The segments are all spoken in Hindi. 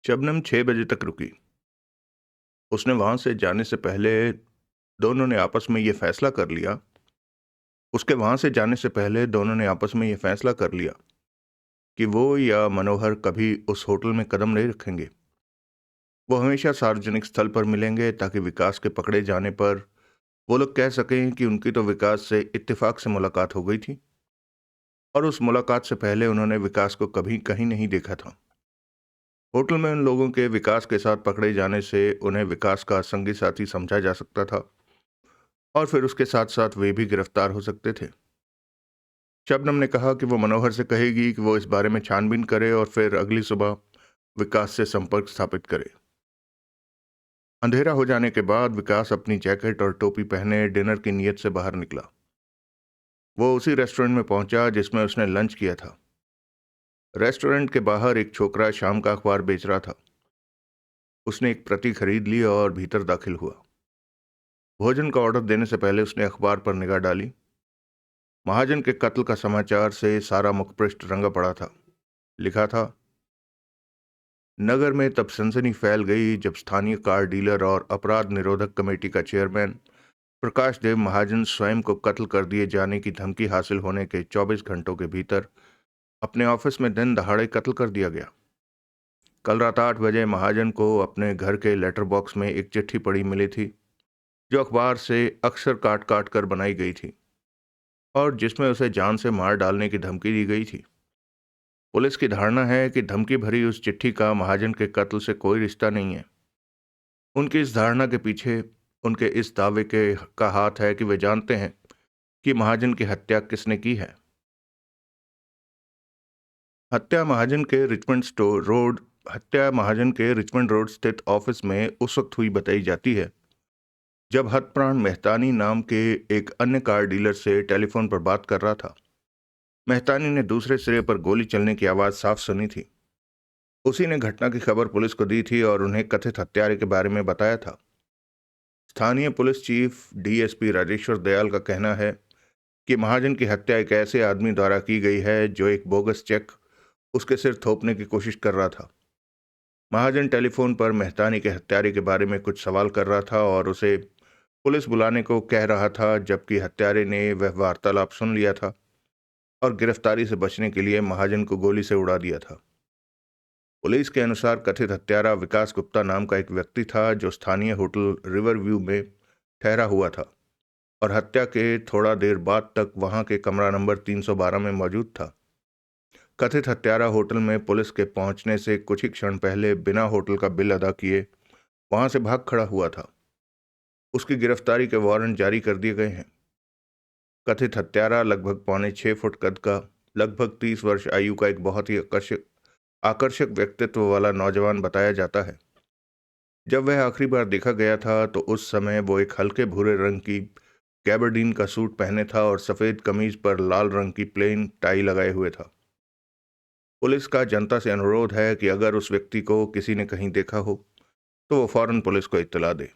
शबनम 6 बजे तक रुकी। उसने वहां से जाने से पहले दोनों ने आपस में ये फैसला कर लिया उसके वहां से जाने से पहले दोनों ने आपस में ये फैसला कर लिया कि वो या मनोहर कभी उस होटल में कदम नहीं रखेंगे। वो हमेशा सार्वजनिक स्थल पर मिलेंगे ताकि विकास के पकड़े जाने पर वो लोग कह सकें कि उनकी तो विकास से इत्तेफाक से मुलाकात हो गई थी और उस मुलाकात से पहले उन्होंने विकास को कभी कहीं नहीं देखा था। होटल में उन लोगों के विकास के साथ पकड़े जाने से उन्हें विकास का संगी साथी समझा जा सकता था और फिर उसके साथ साथ वे भी गिरफ्तार हो सकते थे। शबनम ने कहा कि वो मनोहर से कहेगी कि वो इस बारे में छानबीन करे और फिर अगली सुबह विकास से संपर्क स्थापित करे। अंधेरा हो जाने के बाद विकास अपनी जैकेट और टोपी पहने डिनर की नीयत से बाहर निकला। वो उसी रेस्टोरेंट में पहुंचा जिसमें उसने लंच किया था। रेस्टोरेंट के बाहर एक छोकरा शाम का अखबार बेच रहा था। उसने एक प्रति खरीद ली और भीतर दाखिल हुआ। भोजन का ऑर्डर देने से पहले उसने अखबार पर निगाह डाली। महाजन के कत्ल का समाचार से सारा मुखपृष्ठ रंगा पड़ा था। लिखा था, नगर में तब सनसनी फैल गई जब स्थानीय कार डीलर और अपराध निरोधक कमेटी का चेयरमैन प्रकाश देव महाजन स्वयं को कत्ल कर दिए जाने की धमकी हासिल होने के 24 घंटों के भीतर अपने ऑफिस में दिन दहाड़े कत्ल कर दिया गया। कल रात 8 बजे महाजन को अपने घर के लेटर बॉक्स में एक चिट्ठी पड़ी मिली थी जो अखबार से अक्सर काट काट कर बनाई गई थी और जिसमें उसे जान से मार डालने की धमकी दी गई थी। पुलिस की धारणा है कि धमकी भरी उस चिट्ठी का महाजन के कत्ल से कोई रिश्ता नहीं है। उनकी इस धारणा के पीछे उनके इस दावे के का हाथ है कि वे जानते हैं कि महाजन की हत्या किसने की है। हत्या महाजन के रिचमंड स्टोर रोड हत्या महाजन के रिचमंड रोड स्थित ऑफिस में उस वक्त हुई बताई जाती है जब हतप्राण मेहतानी नाम के एक अन्य कार डीलर से टेलीफोन पर बात कर रहा था। मेहतानी ने दूसरे सिरे पर गोली चलने की आवाज साफ सुनी थी। उसी ने घटना की खबर पुलिस को दी थी और उन्हें कथित हत्यारे के बारे में बताया था। स्थानीय police chief DSP Rajeshwar Dayal का कहना है कि महाजन की हत्या एक ऐसे आदमी द्वारा की गई है जो एक बोगस चेक उसके सिर थोपने की कोशिश कर रहा था। महाजन टेलीफोन पर मेहतानी के हत्यारे के बारे में कुछ सवाल कर रहा था और उसे पुलिस बुलाने को कह रहा था, जबकि हत्यारे ने वह वार्तालाप सुन लिया था और गिरफ्तारी से बचने के लिए महाजन को गोली से उड़ा दिया था। पुलिस के अनुसार कथित हत्यारा विकास गुप्ता नाम का एक व्यक्ति था जो स्थानीय होटल रिवर व्यू में ठहरा हुआ था और हत्या के थोड़ा देर बाद तक वहां के कमरा नंबर 312 में मौजूद था। कथित हत्यारा होटल में पुलिस के पहुंचने से कुछ ही क्षण पहले बिना होटल का बिल अदा किए वहां से भाग खड़ा हुआ था। उसकी गिरफ्तारी के वारंट जारी कर दिए गए हैं। कथित हत्यारा लगभग 6.25 फुट कद का, लगभग 30 वर्ष आयु का एक बहुत ही आकर्षक व्यक्तित्व वाला नौजवान बताया जाता है। जब वह आखिरी बार देखा गया था तो उस समय वो एक हल्के भूरे रंग की गैबर्डीन का सूट पहने था और सफेद कमीज पर लाल रंग की प्लेन टाई लगाए हुए था। पुलिस का जनता से अनुरोध है कि अगर उस व्यक्ति को किसी ने कहीं देखा हो तो वो फौरन पुलिस को इत्तला दे।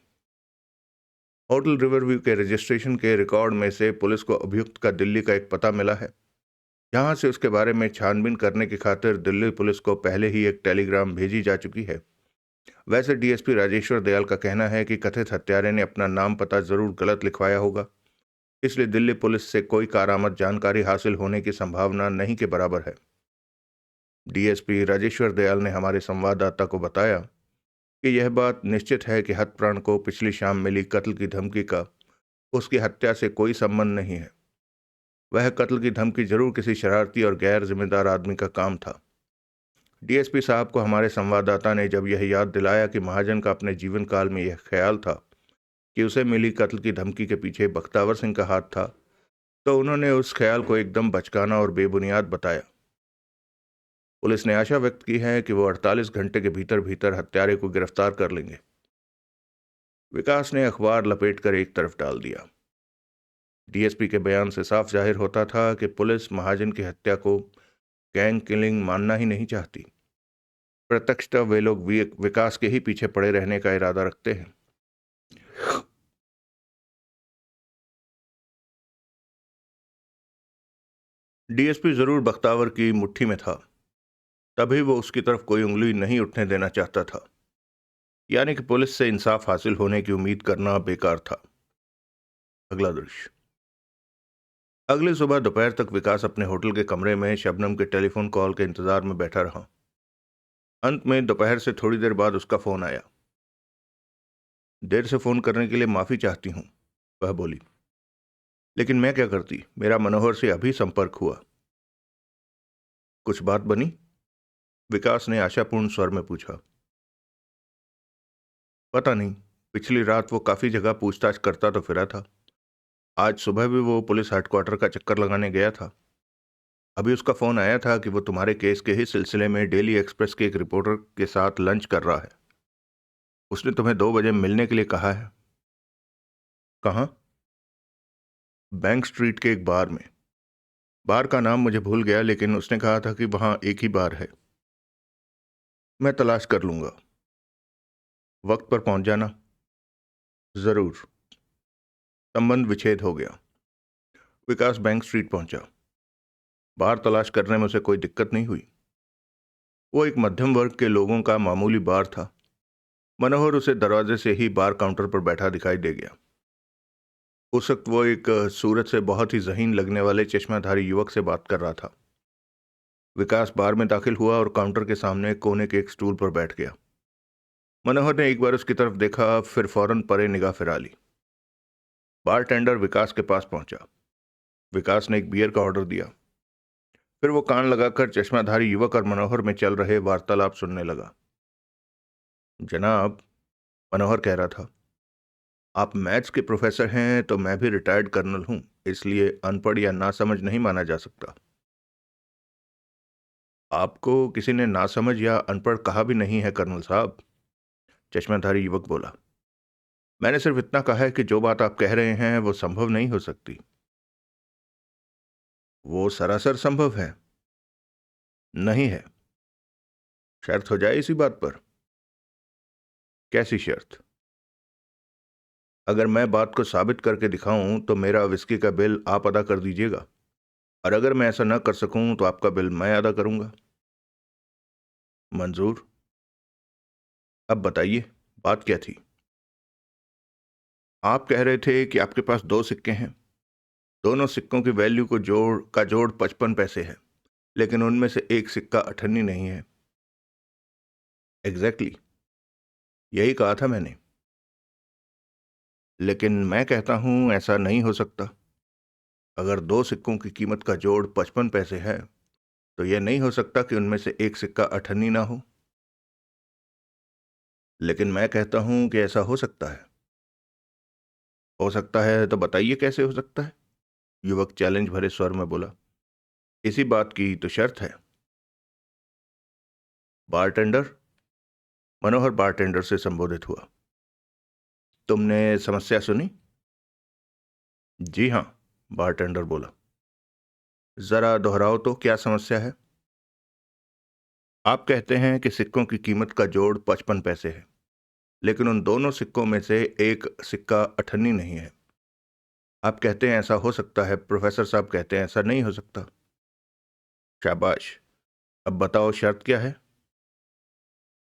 होटल रिवरव्यू के रजिस्ट्रेशन के रिकॉर्ड में से पुलिस को अभियुक्त का दिल्ली का एक पता मिला है, जहां से उसके बारे में छानबीन करने की खातिर दिल्ली पुलिस को पहले ही एक टेलीग्राम भेजी जा चुकी है। वैसे डीएसपी राजेश्वर दयाल का कहना है कि कथित हत्यारे ने अपना नाम पता जरूर गलत लिखवाया होगा, इसलिए दिल्ली पुलिस से कोई कारामद जानकारी हासिल होने की संभावना नहीं के बराबर है। डीएसपी राजेश्वर दयाल ने हमारे संवाददाता को बताया कि यह बात निश्चित है कि हतप्राण को पिछली शाम मिली कत्ल की धमकी का उसकी हत्या से कोई संबंध नहीं है। वह कत्ल की धमकी जरूर किसी शरारती और गैर जिम्मेदार आदमी का काम था। डीएसपी साहब को हमारे संवाददाता ने जब यह याद दिलाया कि महाजन का अपने जीवन काल में यह ख्याल था कि उसे मिली कत्ल की धमकी के पीछे बख्तावर सिंह का हाथ था, तो उन्होंने उस ख्याल को एकदम बचकाना और बेबुनियाद बताया। पुलिस ने आशा व्यक्त की है कि वो 48 घंटे के भीतर भीतर हत्यारे को गिरफ्तार कर लेंगे। विकास ने अखबार लपेटकर एक तरफ डाल दिया। डीएसपी के बयान से साफ जाहिर होता था कि पुलिस महाजन की हत्या को गैंग किलिंग मानना ही नहीं चाहती। प्रत्यक्षतः वे लोग विकास के ही पीछे पड़े रहने का इरादा रखते हैं। डीएसपी जरूर बख्तावर की मुट्ठी में था। तभी वो उसकी तरफ कोई उंगली नहीं उठने देना चाहता था। यानी कि पुलिस से इंसाफ हासिल होने की उम्मीद करना बेकार था। अगला दृश्य। अगली सुबह दोपहर तक विकास अपने होटल के कमरे में शबनम के टेलीफोन कॉल के इंतजार में बैठा रहा। अंत में दोपहर से थोड़ी देर बाद उसका फोन आया। देर से फोन करने के लिए माफी चाहती हूँ, वह बोली। लेकिन मैं क्या करती, मेरा मनोहर से अभी संपर्क हुआ। कुछ बात बनी? विकास ने आशापूर्ण स्वर में पूछा। पता नहीं, पिछली रात वो काफी जगह पूछताछ करता तो फिरा था। आज सुबह भी वो पुलिस हेडक्वार्टर का चक्कर लगाने गया था। अभी उसका फोन आया था कि वो तुम्हारे केस के ही सिलसिले में डेली एक्सप्रेस के एक रिपोर्टर के साथ लंच कर रहा है। उसने तुम्हें 2 बजे मिलने के लिए कहा है। कहाँ? बैंक स्ट्रीट के एक बार में। बार का नाम मुझे भूल गया, लेकिन उसने कहा था कि वहां एक ही बार है। मैं तलाश कर लूंगा। वक्त पर पहुंच जाना। जरूर। संबंध विच्छेद हो गया। विकास बैंक स्ट्रीट पहुंचा। बार तलाश करने में उसे कोई दिक्कत नहीं हुई। वो एक मध्यम वर्ग के लोगों का मामूली बार था। मनोहर उसे दरवाजे से ही बार काउंटर पर बैठा दिखाई दे गया। उस वक्त वो एक सूरत से बहुत ही ज़हीन लगने वाले चश्माधारी युवक से बात कर रहा था। विकास बार में दाखिल हुआ और काउंटर के सामने कोने के एक स्टूल पर बैठ गया। मनोहर ने एक बार उसकी तरफ देखा, फिर फौरन परे निगाह फिरा ली। बार टेंडर विकास के पास पहुंचा। विकास ने एक बियर का ऑर्डर दिया। फिर वो कान लगाकर चश्माधारी युवक और मनोहर में चल रहे वार्तालाप सुनने लगा। जनाब, मनोहर कह रहा था, आप मैथ्स के प्रोफेसर हैं तो मैं भी रिटायर्ड कर्नल हूं, इसलिए अनपढ़ या नासमझ नहीं माना जा सकता। आपको किसी ने नासमझ या अनपढ़ कहा भी नहीं है कर्नल साहब, चश्माधारी युवक बोला। मैंने सिर्फ इतना कहा है कि जो बात आप कह रहे हैं वो संभव नहीं हो सकती। वो सरासर संभव है। नहीं है। शर्त हो जाए इसी बात पर। कैसी शर्त? अगर मैं बात को साबित करके दिखाऊं तो मेरा विस्की का बिल आप अदा कर दीजिएगा, और अगर मैं ऐसा न कर सकूं तो आपका बिल मैं अदा करूंगा। मंजूर। अब बताइए, बात क्या थी? आप कह रहे थे कि आपके पास 2 सिक्के हैं। दोनों सिक्कों की वैल्यू को जोड़ 55 पैसे है, लेकिन उनमें से एक सिक्का 98 नहीं है। एग्जैक्टली यही कहा था मैंने। लेकिन मैं कहता हूं ऐसा नहीं हो सकता। अगर 2 सिक्कों की कीमत का जोड़ 55 पैसे है तो यह नहीं हो सकता कि उनमें से एक सिक्का 98 ना हो। लेकिन मैं कहता हूं कि ऐसा हो सकता है। हो सकता है तो बताइए कैसे हो सकता है? युवक चैलेंज भरे स्वर में बोला। इसी बात की तो शर्त है। बारटेंडर। मनोहर बारटेंडर से संबोधित हुआ। तुमने समस्या सुनी? जी हाँ, बारटेंडर बोला। जरा दोहराओ तो, क्या समस्या है? आप कहते हैं कि सिक्कों की कीमत का जोड़ 55 पैसे है, लेकिन उन दोनों सिक्कों में से एक सिक्का 98 नहीं है। आप कहते हैं ऐसा हो सकता है, प्रोफेसर साहब कहते हैं ऐसा नहीं हो सकता। शाबाश। अब बताओ शर्त क्या है?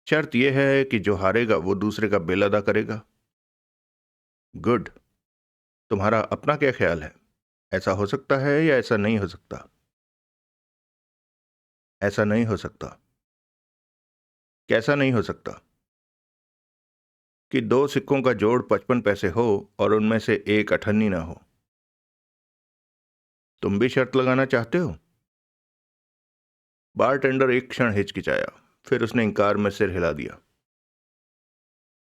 शर्त यह है कि जो हारेगा वो दूसरे का बिल अदा करेगा। गुड। तुम्हारा अपना क्या ख्याल है? ऐसा हो सकता है या ऐसा नहीं हो सकता? ऐसा नहीं हो सकता। कैसा नहीं हो सकता? कि 2 सिक्कों का जोड़ 55 पैसे हो और उनमें से एक 98 ना हो। तुम भी शर्त लगाना चाहते हो? बारटेंडर एक क्षण हिचकिचाया, फिर उसने इंकार में सिर हिला दिया।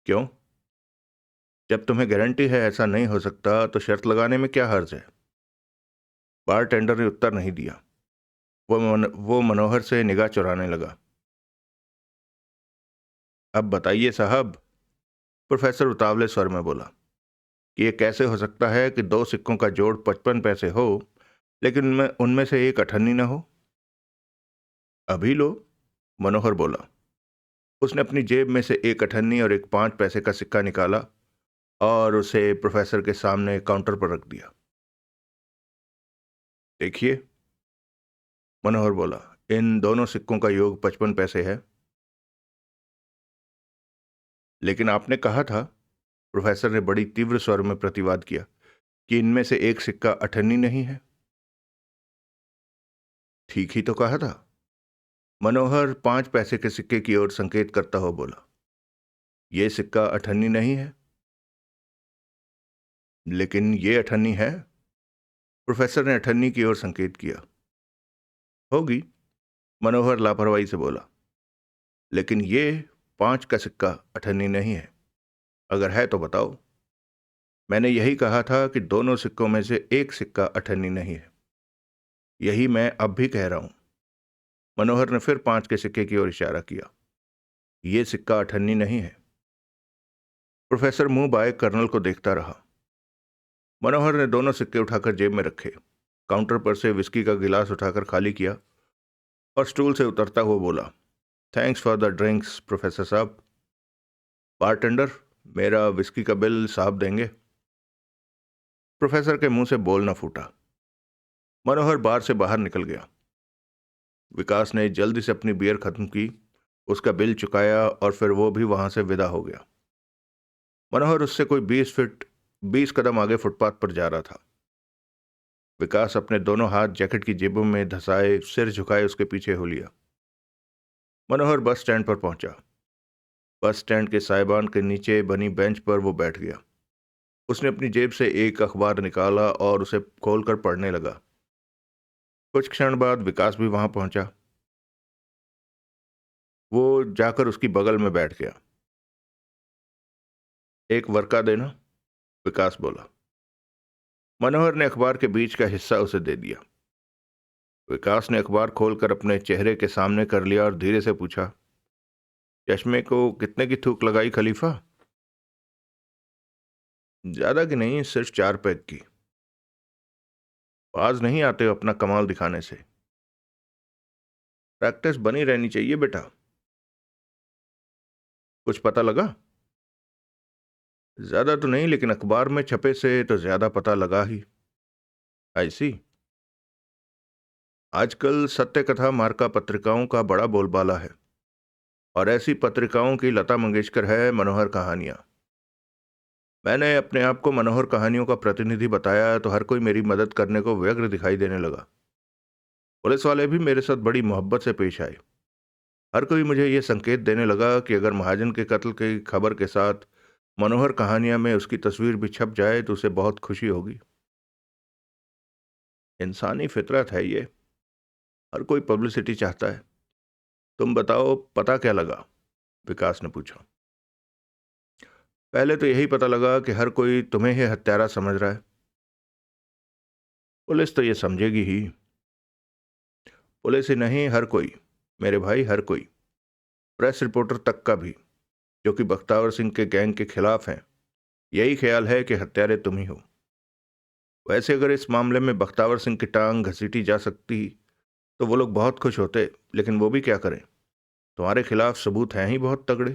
क्यों? जब तुम्हें गारंटी है ऐसा नहीं हो सकता तो शर्त लगाने में क्या हर्ज है? बारटेंडर ने उत्तर नहीं दिया। वो मनोहर से निगाह चुराने लगा। अब बताइए साहब, प्रोफेसर उतावले स्वर में बोला, कि ये कैसे हो सकता है कि 2 सिक्कों का जोड़ 55 पैसे हो, लेकिन उनमें उनमें से एक 98 ना हो? अभी लो, मनोहर बोला। उसने अपनी जेब में से एक 98 और एक 5 पैसे का सिक्का निकाला और उसे प्रोफेसर के सामने काउंटर पर रख दिया। देखिए, मनोहर बोला, इन दोनों सिक्कों का योग 55 पैसे है। लेकिन आपने कहा था, प्रोफेसर ने बड़ी तीव्र स्वर में प्रतिवाद किया, कि इनमें से एक सिक्का अठन्नी नहीं है। ठीक ही तो कहा था। मनोहर 5 पैसे के सिक्के की ओर संकेत करता हुआ बोला, यह सिक्का अठन्नी नहीं है। लेकिन ये अठन्नी है। प्रोफेसर ने अठन्नी की ओर संकेत किया। होगी, मनोहर लापरवाही से बोला, लेकिन ये 5 का सिक्का अठन्नी नहीं है। अगर है तो बताओ। मैंने यही कहा था कि दोनों सिक्कों में से एक सिक्का अठन्नी नहीं है। यही मैं अब भी कह रहा हूं। मनोहर ने फिर 5 के सिक्के की ओर इशारा किया। यह सिक्का अठन्नी नहीं है। प्रोफेसर मुंह बाए कर्नल को देखता रहा। मनोहर ने दोनों सिक्के उठाकर जेब में रखे, काउंटर पर से विस्की का गिलास उठाकर खाली किया और स्टूल से उतरता हुआ बोला, thanks for the drinks professor साहब। बारटेंडर, मेरा विस्की का बिल साहब देंगे। प्रोफेसर के मुंह से बोल न फूटा। मनोहर बार से बाहर निकल गया। विकास ने जल्दी से अपनी बियर खत्म की, उसका बिल चुकाया और फिर वो भी वहां से विदा हो गया। मनोहर उससे कोई 20 कदम आगे फुटपाथ पर जा रहा था। विकास अपने दोनों हाथ जैकेट की जेबों में धंसाए सिर झुकाए उसके पीछे हो लिया। मनोहर बस स्टैंड पर पहुंचा। बस स्टैंड के साइबान के नीचे बनी बेंच पर वो बैठ गया। उसने अपनी जेब से एक अखबार निकाला और उसे खोलकर पढ़ने लगा। कुछ क्षण बाद विकास भी वहां पहुंचा। वो जाकर उसकी बगल में बैठ गया। एक वर्का देना, विकास बोला। मनोहर ने अखबार के बीच का हिस्सा उसे दे दिया। विकास ने अखबार खोलकर अपने चेहरे के सामने कर लिया और धीरे से पूछा, चश्मे को कितने की थूक लगाई खलीफा? ज्यादा की नहीं, सिर्फ 4 पैक की। बाज नहीं आते अपना कमाल दिखाने से। प्रैक्टिस बनी रहनी चाहिए बेटा। कुछ पता लगा? ज्यादा तो नहीं, लेकिन अखबार में छपे से तो ज्यादा पता लगा ही। ऐसी आजकल सत्य कथा मार्का पत्रिकाओं का बड़ा बोलबाला है, और ऐसी पत्रिकाओं की लता मंगेशकर है मनोहर कहानियां। मैंने अपने आप को मनोहर कहानियों का प्रतिनिधि बताया तो हर कोई मेरी मदद करने को व्यग्र दिखाई देने लगा। पुलिस वाले भी मेरे साथ बड़ी मोहब्बत से पेश आए। हर कोई मुझे यह संकेत देने लगा कि अगर महाजन के कत्ल की खबर के साथ मनोहर कहानियां में उसकी तस्वीर भी छप जाए तो उसे बहुत खुशी होगी। इंसानी फितरत है ये, हर कोई पब्लिसिटी चाहता है। तुम बताओ, पता क्या लगा? विकास ने पूछा। पहले तो यही पता लगा कि हर कोई तुम्हें ही हत्यारा समझ रहा है। पुलिस तो ये समझेगी ही। पुलिस ही नहीं, हर कोई मेरे भाई, हर कोई। प्रेस रिपोर्टर तक का भी, जो कि बख्तावर सिंह के गैंग के खिलाफ हैं, यही ख्याल है कि हत्यारे तुम ही हो। वैसे अगर इस मामले में बख्तावर सिंह की टांग घसीटी जा सकती तो वो लोग बहुत खुश होते, लेकिन वो भी क्या करें? तुम्हारे खिलाफ सबूत हैं ही बहुत तगड़े।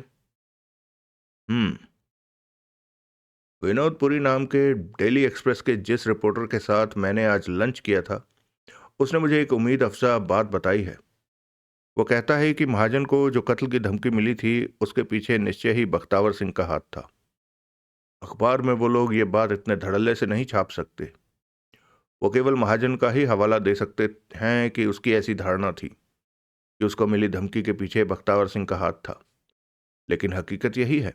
हम्म। विनोदपुरी नाम के डेली एक्सप्रेस के जिस रिपोर्टर के साथ मैंने आज लंच किया था, उसने मुझे एक उम्मीद अफजा बात बताई है। वो कहता है कि महाजन को जो कत्ल की धमकी मिली थी, उसके पीछे निश्चय ही बख्तावर सिंह का हाथ था। अखबार में वो लोग ये बात इतने धड़ल्ले से नहीं छाप सकते। वो केवल महाजन का ही हवाला दे सकते हैं कि उसकी ऐसी धारणा थी कि उसको मिली धमकी के पीछे बख्तावर सिंह का हाथ था। लेकिन हकीकत यही है।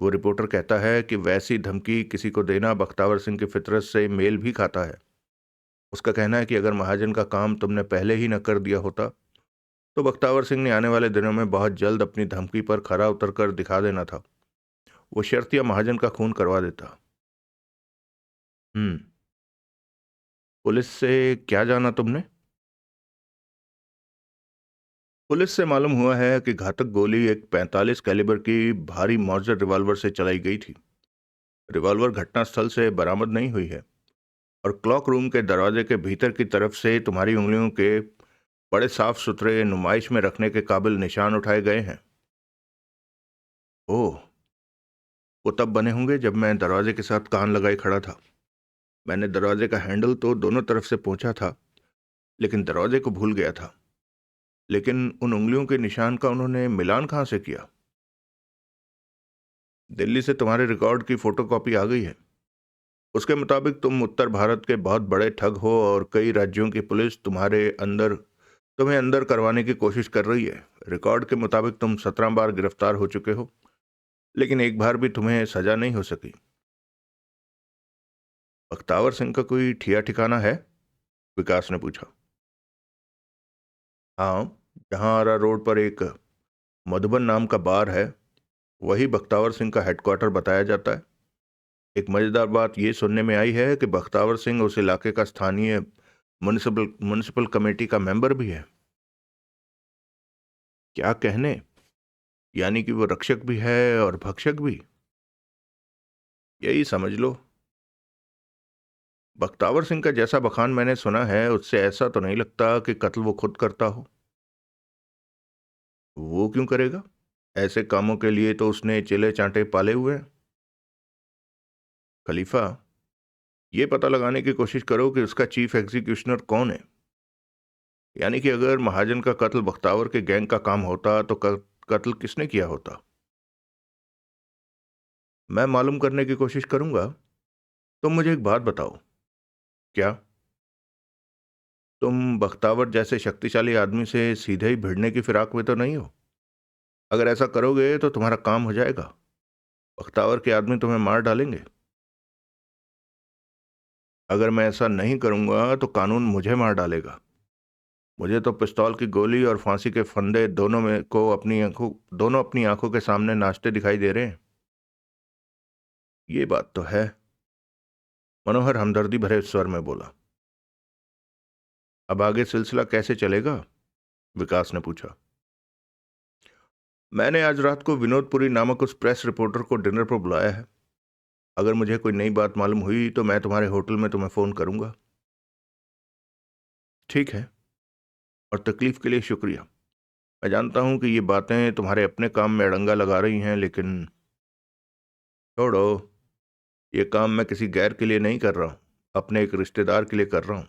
वो रिपोर्टर कहता है कि वैसी धमकी किसी को देना बख्तावर सिंह की फितरत से मेल भी खाता है। उसका कहना है कि अगर महाजन का काम तुमने पहले ही न कर दिया होता तो बख्तावर सिंह ने आने वाले दिनों में बहुत जल्द अपनी धमकी पर खरा उतर कर दिखा देना था। वो शर्तिया महाजन का खून करवा देता। हम्म। पुलिस से क्या जाना तुमने? पुलिस से मालूम हुआ है कि घातक गोली एक 45 कैलिबर की भारी मॉर्जर रिवॉल्वर से चलाई गई थी। रिवॉल्वर घटनास्थल से बरामद नहीं हुई है और क्लॉक रूम के दरवाजे के भीतर की तरफ से तुम्हारी उंगलियों के बड़े साफ सुथरे नुमाइश में रखने के काबिल निशान उठाए गए हैं। ओह, वो तब बने होंगे जब मैं दरवाजे के साथ कान लगाए खड़ा था। मैंने दरवाजे का हैंडल तो दोनों तरफ से पोंछा था, लेकिन दरवाजे को भूल गया था। लेकिन उन उंगलियों के निशान का उन्होंने मिलान कहाँ से किया? दिल्ली से तुम्हारे रिकॉर्ड की फोटोकॉपी आ गई है। उसके मुताबिक तुम उत्तर भारत के बहुत बड़े ठग हो और कई राज्यों की पुलिस तुम्हें अंदर करवाने की कोशिश कर रही है। रिकॉर्ड के मुताबिक तुम 17 बार गिरफ्तार हो चुके हो, लेकिन एक बार भी तुम्हें सजा नहीं हो सकी। बख्तावर सिंह का कोई ठिया ठिकाना है? विकास ने पूछा। हाँ, जहाँ आरा रोड पर एक मधुबन नाम का बार है, वही बख्तावर सिंह का हेडक्वार्टर बताया जाता है। एक मजेदार बात यह सुनने में आई है कि बख्तावर सिंह उस इलाके का स्थानीय म्युनिसिपल म्युनिसिपल कमेटी का मेंबर भी है। क्या कहने, यानी कि वो रक्षक भी है और भक्षक भी। यही समझ लो। बख्तावर सिंह का जैसा बखान मैंने सुना है, उससे ऐसा तो नहीं लगता कि कत्ल वो खुद करता हो। वो क्यों करेगा? ऐसे कामों के लिए तो उसने चेले चांटे पाले हुए हैं। खलीफा, ये पता लगाने की कोशिश करो कि उसका चीफ एग्जीक्यूशनर कौन है। यानी कि अगर महाजन का कत्ल बख्तावर के गैंग का काम होता तो कत्ल किसने किया होता? मैं मालूम करने की कोशिश करूंगा। तुम मुझे एक बात बताओ। क्या? तुम बख्तावर जैसे शक्तिशाली आदमी से सीधे ही भिड़ने की फिराक में तो नहीं हो? अगर ऐसा करोगे तो तुम्हारा काम हो जाएगा। बख्तावर के आदमी तुम्हें मार डालेंगे। अगर मैं ऐसा नहीं करूंगा तो कानून मुझे मार डालेगा। मुझे तो पिस्तौल की गोली और फांसी के फंदे दोनों अपनी आंखों के सामने नाचते दिखाई दे रहे हैं। ये बात तो है, मनोहर हमदर्दी भरे स्वर में बोला। अब आगे सिलसिला कैसे चलेगा? विकास ने पूछा। मैंने आज रात को विनोदपुरी नामक उस प्रेस रिपोर्टर को डिनर पर बुलाया है। अगर मुझे कोई नई बात मालूम हुई तो मैं तुम्हारे होटल में तुम्हें फोन करूंगा। ठीक है, और तकलीफ के लिए शुक्रिया। मैं जानता हूं कि ये बातें तुम्हारे अपने काम में अड़ंगा लगा रही हैं, लेकिन छोड़ो। ये काम मैं किसी गैर के लिए नहीं कर रहा हूं, अपने एक रिश्तेदार के लिए कर रहा हूं।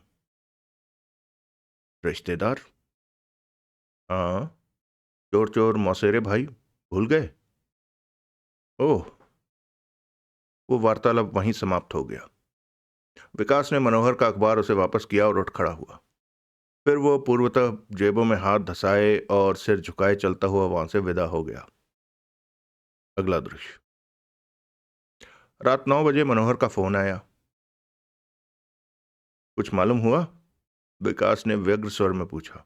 रिश्तेदार? हाँ, चोर चोर मौसेरे भाई, भूल गए? ओह। वो वार्तालाप वहीं समाप्त हो गया। विकास ने मनोहर का अखबार उसे वापस किया और उठ खड़ा हुआ। फिर वो पूर्वतः जेबों में हाथ धसाए और सिर झुकाए चलता हुआ वहां से विदा हो गया। अगला दृश्य। रात 9 बजे मनोहर का फोन आया। कुछ मालूम हुआ? विकास ने व्यग्र स्वर में पूछा।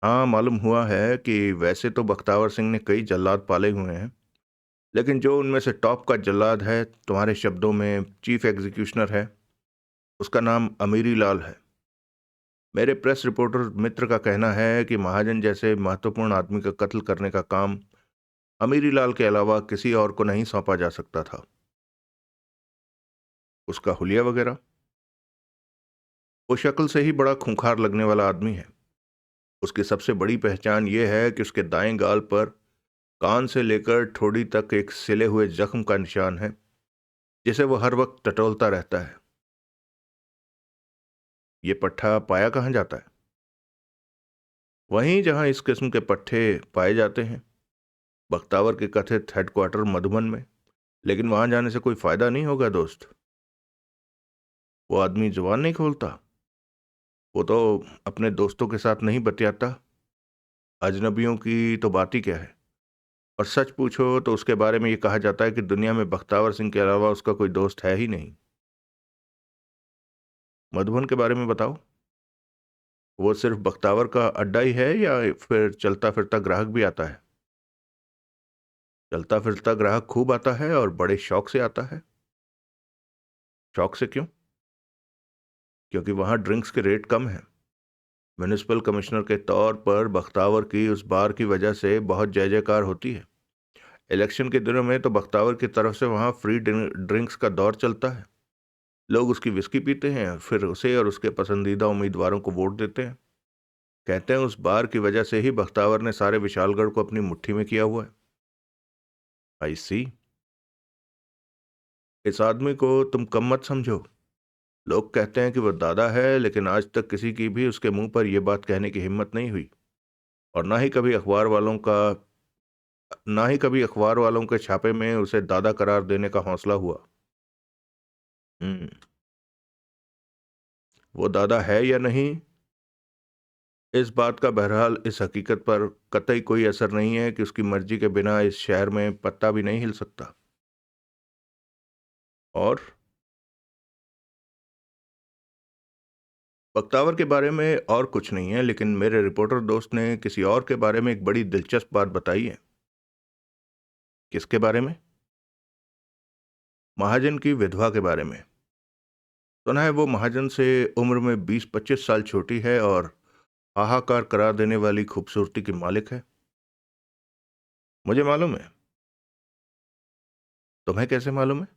हाँ, मालूम हुआ है कि वैसे तो बख्तावर सिंह ने कई जल्लाद पाले हुए हैं, लेकिन जो उनमें से टॉप का जल्लाद है, तुम्हारे शब्दों में चीफ एग्जीक्यूशनर है, उसका नाम अमीरी लाल है। मेरे प्रेस रिपोर्टर मित्र का कहना है कि महाजन जैसे महत्वपूर्ण आदमी का कत्ल करने का काम अमीरी लाल के अलावा किसी और को नहीं सौंपा जा सकता था। उसका हुलिया वगैरह? वो शक्ल से ही बड़ा खूंखार लगने वाला आदमी है। उसकी सबसे बड़ी पहचान यह है कि उसके दाएं गाल पर कान से लेकर ठोड़ी तक एक सिले हुए जख्म का निशान है, जिसे वो हर वक्त टटोलता रहता है। ये पट्टा पाया कहाँ जाता है? वहीं जहां इस किस्म के पट्टे पाए जाते हैं, बख्तावर के कथित हेडक्वार्टर मधुबन में। लेकिन वहां जाने से कोई फायदा नहीं होगा दोस्त। वो आदमी जुबान नहीं खोलता। वो तो अपने दोस्तों के साथ नहीं बतियाता। अजनबियों की तो बात ही क्या है। और सच पूछो तो उसके बारे में ये कहा जाता है कि दुनिया में बख्तावर सिंह के अलावा उसका कोई दोस्त है ही नहीं। मधुबन के बारे में बताओ। वो सिर्फ बख्तावर का अड्डा ही है या फिर चलता फिरता ग्राहक भी आता है? चलता फिरता ग्राहक खूब आता है और बड़े शौक से आता है। शौक से क्यों? क्योंकि वहां ड्रिंक्स के रेट कम है। म्युनिसिपल कमिश्नर के तौर पर बख्तावर की उस बार की वजह से बहुत जय जयकार होती है। इलेक्शन के दिनों में तो बख्तावर की तरफ से वहां फ्री ड्रिंक्स का दौर चलता है। लोग उसकी विस्की पीते हैं, फिर उसे और उसके पसंदीदा उम्मीदवारों को वोट देते हैं। कहते हैं उस बार की वजह से ही बख्तावर ने सारे विशालगढ़ को अपनी मुट्ठी में किया हुआ है। आई सी। इस आदमी को तुम कम मत समझो। लोग कहते हैं कि वो दादा है, लेकिन आज तक किसी की भी उसके मुंह पर यह बात कहने की हिम्मत नहीं हुई। और ना ही कभी अखबार वालों के छापे में उसे दादा करार देने का हौसला हुआ। हम्म। वो दादा है या नहीं, इस बात का बहरहाल इस हकीकत पर कतई कोई असर नहीं है कि उसकी मर्जी के बिना इस शहर में पत्ता भी नहीं हिल सकता। और बख्तावर के बारे में और कुछ नहीं है, लेकिन मेरे रिपोर्टर दोस्त ने किसी और के बारे में एक बड़ी दिलचस्प बात बताई है। किसके बारे में? महाजन की विधवा के बारे में। सुना है वो महाजन से उम्र में 20-25 साल छोटी है और हाहाकार करा देने वाली खूबसूरती की मालिक है। मुझे मालूम है। तुम्हें कैसे मालूम है?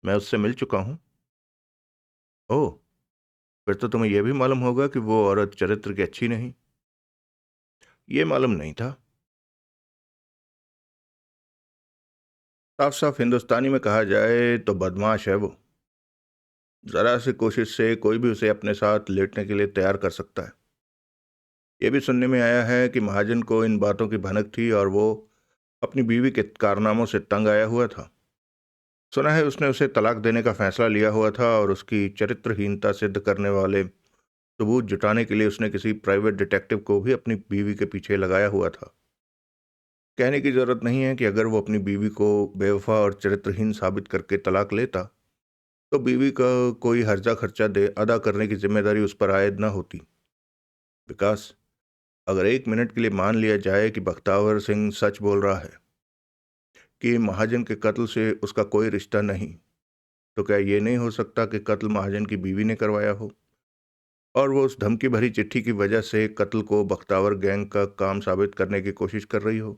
मैं उससे मिल चुका हूं। ओह, फिर तो तुम्हें यह भी मालूम होगा कि वो औरत चरित्र की अच्छी नहीं। ये मालूम नहीं था। साफ साफ हिंदुस्तानी में कहा जाए तो बदमाश है वो। जरा सी कोशिश से कोई भी उसे अपने साथ लेटने के लिए तैयार कर सकता है। यह भी सुनने में आया है कि महाजन को इन बातों की भनक थी और वो अपनी बीवी के कारनामों से तंग आया हुआ था। सुना है उसने उसे तलाक देने का फैसला लिया हुआ था और उसकी चरित्रहीनता सिद्ध करने वाले सबूत जुटाने के लिए उसने किसी प्राइवेट डिटेक्टिव को भी अपनी बीवी के पीछे लगाया हुआ था। कहने की जरूरत नहीं है कि अगर वो अपनी बीवी को बेवफा और चरित्रहीन साबित करके तलाक लेता तो बीवी का कोई हर्जा खर्चा दे अदा करने की जिम्मेदारी उस पर आयद न होती। विकास, अगर एक मिनट के लिए मान लिया जाए कि बख्तावर सिंह सच बोल रहा है कि महाजन के कत्ल से उसका कोई रिश्ता नहीं, तो क्या ये नहीं हो सकता कि कत्ल महाजन की बीवी ने करवाया हो और वो उस धमकी भरी चिट्ठी की वजह से कत्ल को बख्तावर गैंग का काम साबित करने की कोशिश कर रही हो?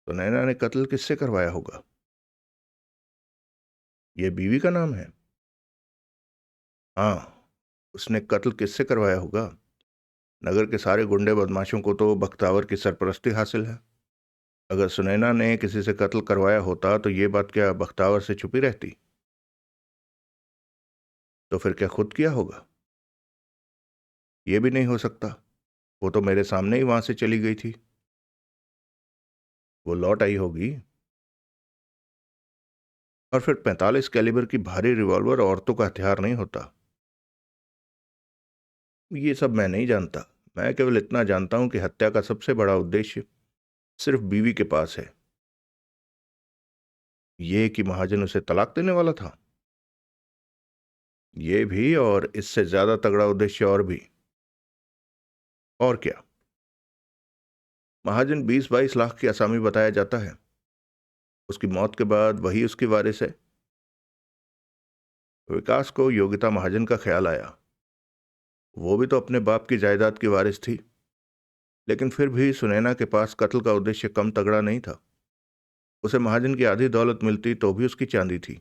तो नैना ने कत्ल किससे करवाया होगा? ये बीवी का नाम है। हाँ, उसने कत्ल किससे करवाया होगा? नगर के सारे गुंडे बदमाशों को तो बख्तावर की सरपरस्ती हासिल है। अगर सुनैना ने किसी से कत्ल करवाया होता तो ये बात क्या बख्तावर से छुपी रहती? तो फिर क्या खुद किया होगा? ये भी नहीं हो सकता। वो तो मेरे सामने ही वहां से चली गई थी। वो लौट आई होगी। और फिर 45 कैलिबर की भारी रिवॉल्वर औरतों का हथियार नहीं होता। ये सब मैं नहीं जानता। मैं केवल इतना जानता हूं कि हत्या का सबसे बड़ा उद्देश्य सिर्फ बीवी के पास है। ये कि महाजन उसे तलाक देने वाला था। ये भी, और इससे ज्यादा तगड़ा उद्देश्य और भी। और क्या? महाजन 20-22 लाख की असामी बताया जाता है। उसकी मौत के बाद वही उसकी वारिस है। विकास को योगिता महाजन का ख्याल आया। वो भी तो अपने बाप की जायदाद की वारिस थी। लेकिन फिर भी सुनैना के पास कत्ल का उद्देश्य कम तगड़ा नहीं था। उसे महाजन की आधी दौलत मिलती तो भी उसकी चांदी थी।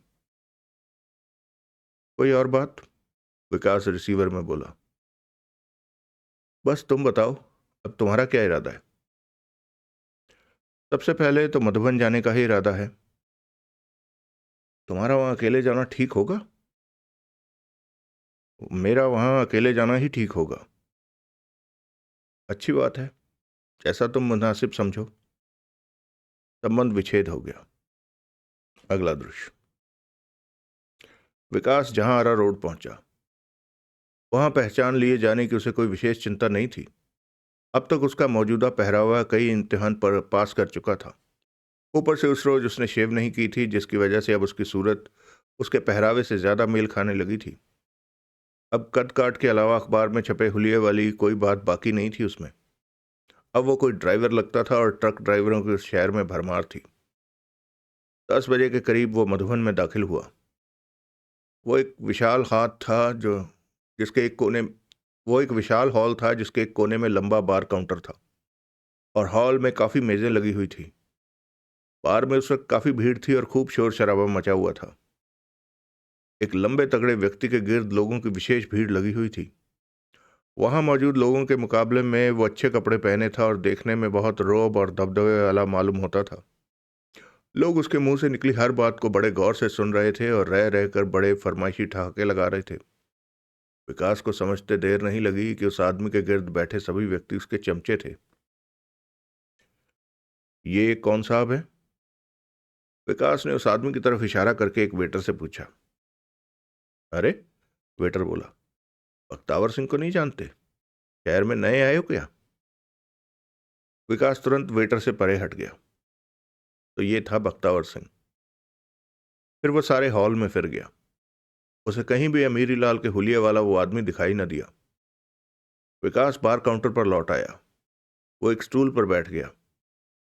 कोई और बात? विकास रिसीवर में बोला। बस तुम बताओ, अब तुम्हारा क्या इरादा है? सबसे पहले तो मधुबन जाने का ही इरादा है। तुम्हारा वहां अकेले जाना ठीक होगा? मेरा वहां अकेले जाना ही ठीक होगा। अच्छी बात है, जैसा तुम मुनासिब समझो। संबंध विच्छेद हो गया। अगला दृश्य। विकास जहां आरा रोड पहुंचा, वहां पहचान लिए जाने की उसे कोई विशेष चिंता नहीं थी। अब तक उसका मौजूदा पहरावा कई इम्तिहान पर पास कर चुका था। ऊपर से उस रोज उसने शेव नहीं की थी, जिसकी वजह से अब उसकी सूरत उसके पहरावे से ज्यादा मेल खाने लगी थी। अब कद काट के अलावा अखबार में छपे हुलिये वाली कोई बात बाकी नहीं थी उसमें। अब वो कोई ड्राइवर लगता था और ट्रक ड्राइवरों के उस शहर में भरमार थी। 10 बजे के करीब वो मधुबन में दाखिल हुआ। वो एक विशाल हाथ था जो जिसके एक कोने वो एक विशाल हॉल था जिसके एक कोने में लंबा बार काउंटर था और हॉल में काफी मेजें लगी हुई थी। बार में उस वक्त काफी भीड़ थी और खूब शोर शराबा मचा हुआ था। एक लंबे तगड़े व्यक्ति के गिर्द लोगों की विशेष भीड़ लगी हुई थी। वहां मौजूद लोगों के मुकाबले में वो अच्छे कपड़े पहने था और देखने में बहुत रोब और दबदबे वाला मालूम होता था। लोग उसके मुंह से निकली हर बात को बड़े गौर से सुन रहे थे और रह रहकर बड़े फरमाइशी ठहाके लगा रहे थे। विकास को समझते देर नहीं लगी कि उस आदमी के गिर्द बैठे सभी व्यक्ति उसके चमचे थे। ये कौन साहब है? विकास ने उस आदमी की तरफ इशारा करके एक वेटर से पूछा। अरे, वेटर बोला, बख्तावर सिंह को नहीं जानते? शहर में नए आए हो क्या? विकास तुरंत वेटर से परे हट गया। तो ये था बख्तावर सिंह। फिर वो सारे हॉल में फिर गया। उसे कहीं भी अमीरी लाल के हुलिया वाला वो आदमी दिखाई न दिया। विकास बार काउंटर पर लौट आया। वो एक स्टूल पर बैठ गया।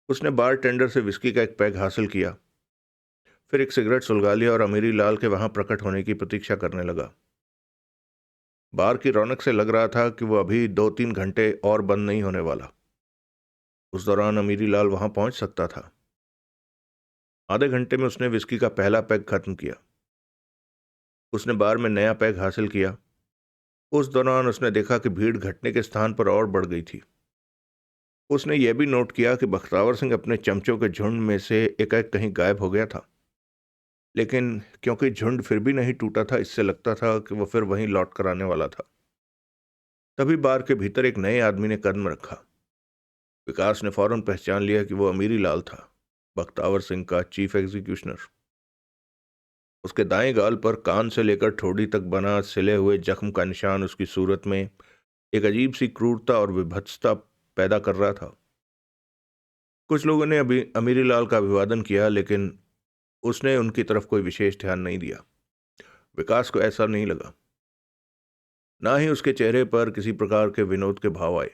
उसने बार टेंडर से विस्की का एक पैग हासिल किया, फिर एक सिगरेट सुलगा लिया और अमीरी लाल के वहां प्रकट होने की प्रतीक्षा करने लगा। बार की रौनक से लग रहा था कि वो अभी 2-3 घंटे और बंद नहीं होने वाला। उस दौरान अमीरी लाल वहां पहुंच सकता था। आधे घंटे में उसने विस्की का पहला पैग खत्म किया। उसने बार में नया पैग हासिल किया। उस दौरान उसने देखा कि भीड़ घटने के स्थान पर और बढ़ गई थी। उसने यह भी नोट किया कि बख्तावर सिंह अपने चमचों के झुंड में से एकाएक कहीं गायब हो गया था। लेकिन क्योंकि झुंड फिर भी नहीं टूटा था, इससे लगता था कि वह फिर वहीं लौट कर आने वाला था। तभी बार के भीतर एक नए आदमी ने कदम रखा। विकास ने फौरन पहचान लिया कि वो अमीरी लाल था, बख्तावर सिंह का चीफ एग्जीक्यूशनर। उसके दाएं गाल पर कान से लेकर ठोड़ी तक बना सिले हुए जख्म का निशान उसकी सूरत में एक अजीब सी क्रूरता और विभत्सता पैदा कर रहा था। कुछ लोगों ने अभी अमीरी लाल का अभिवादन किया, लेकिन उसने उनकी तरफ कोई विशेष ध्यान नहीं दिया। विकास को ऐसा नहीं लगा। ना ही उसके चेहरे पर किसी प्रकार के विनोद के भाव आए।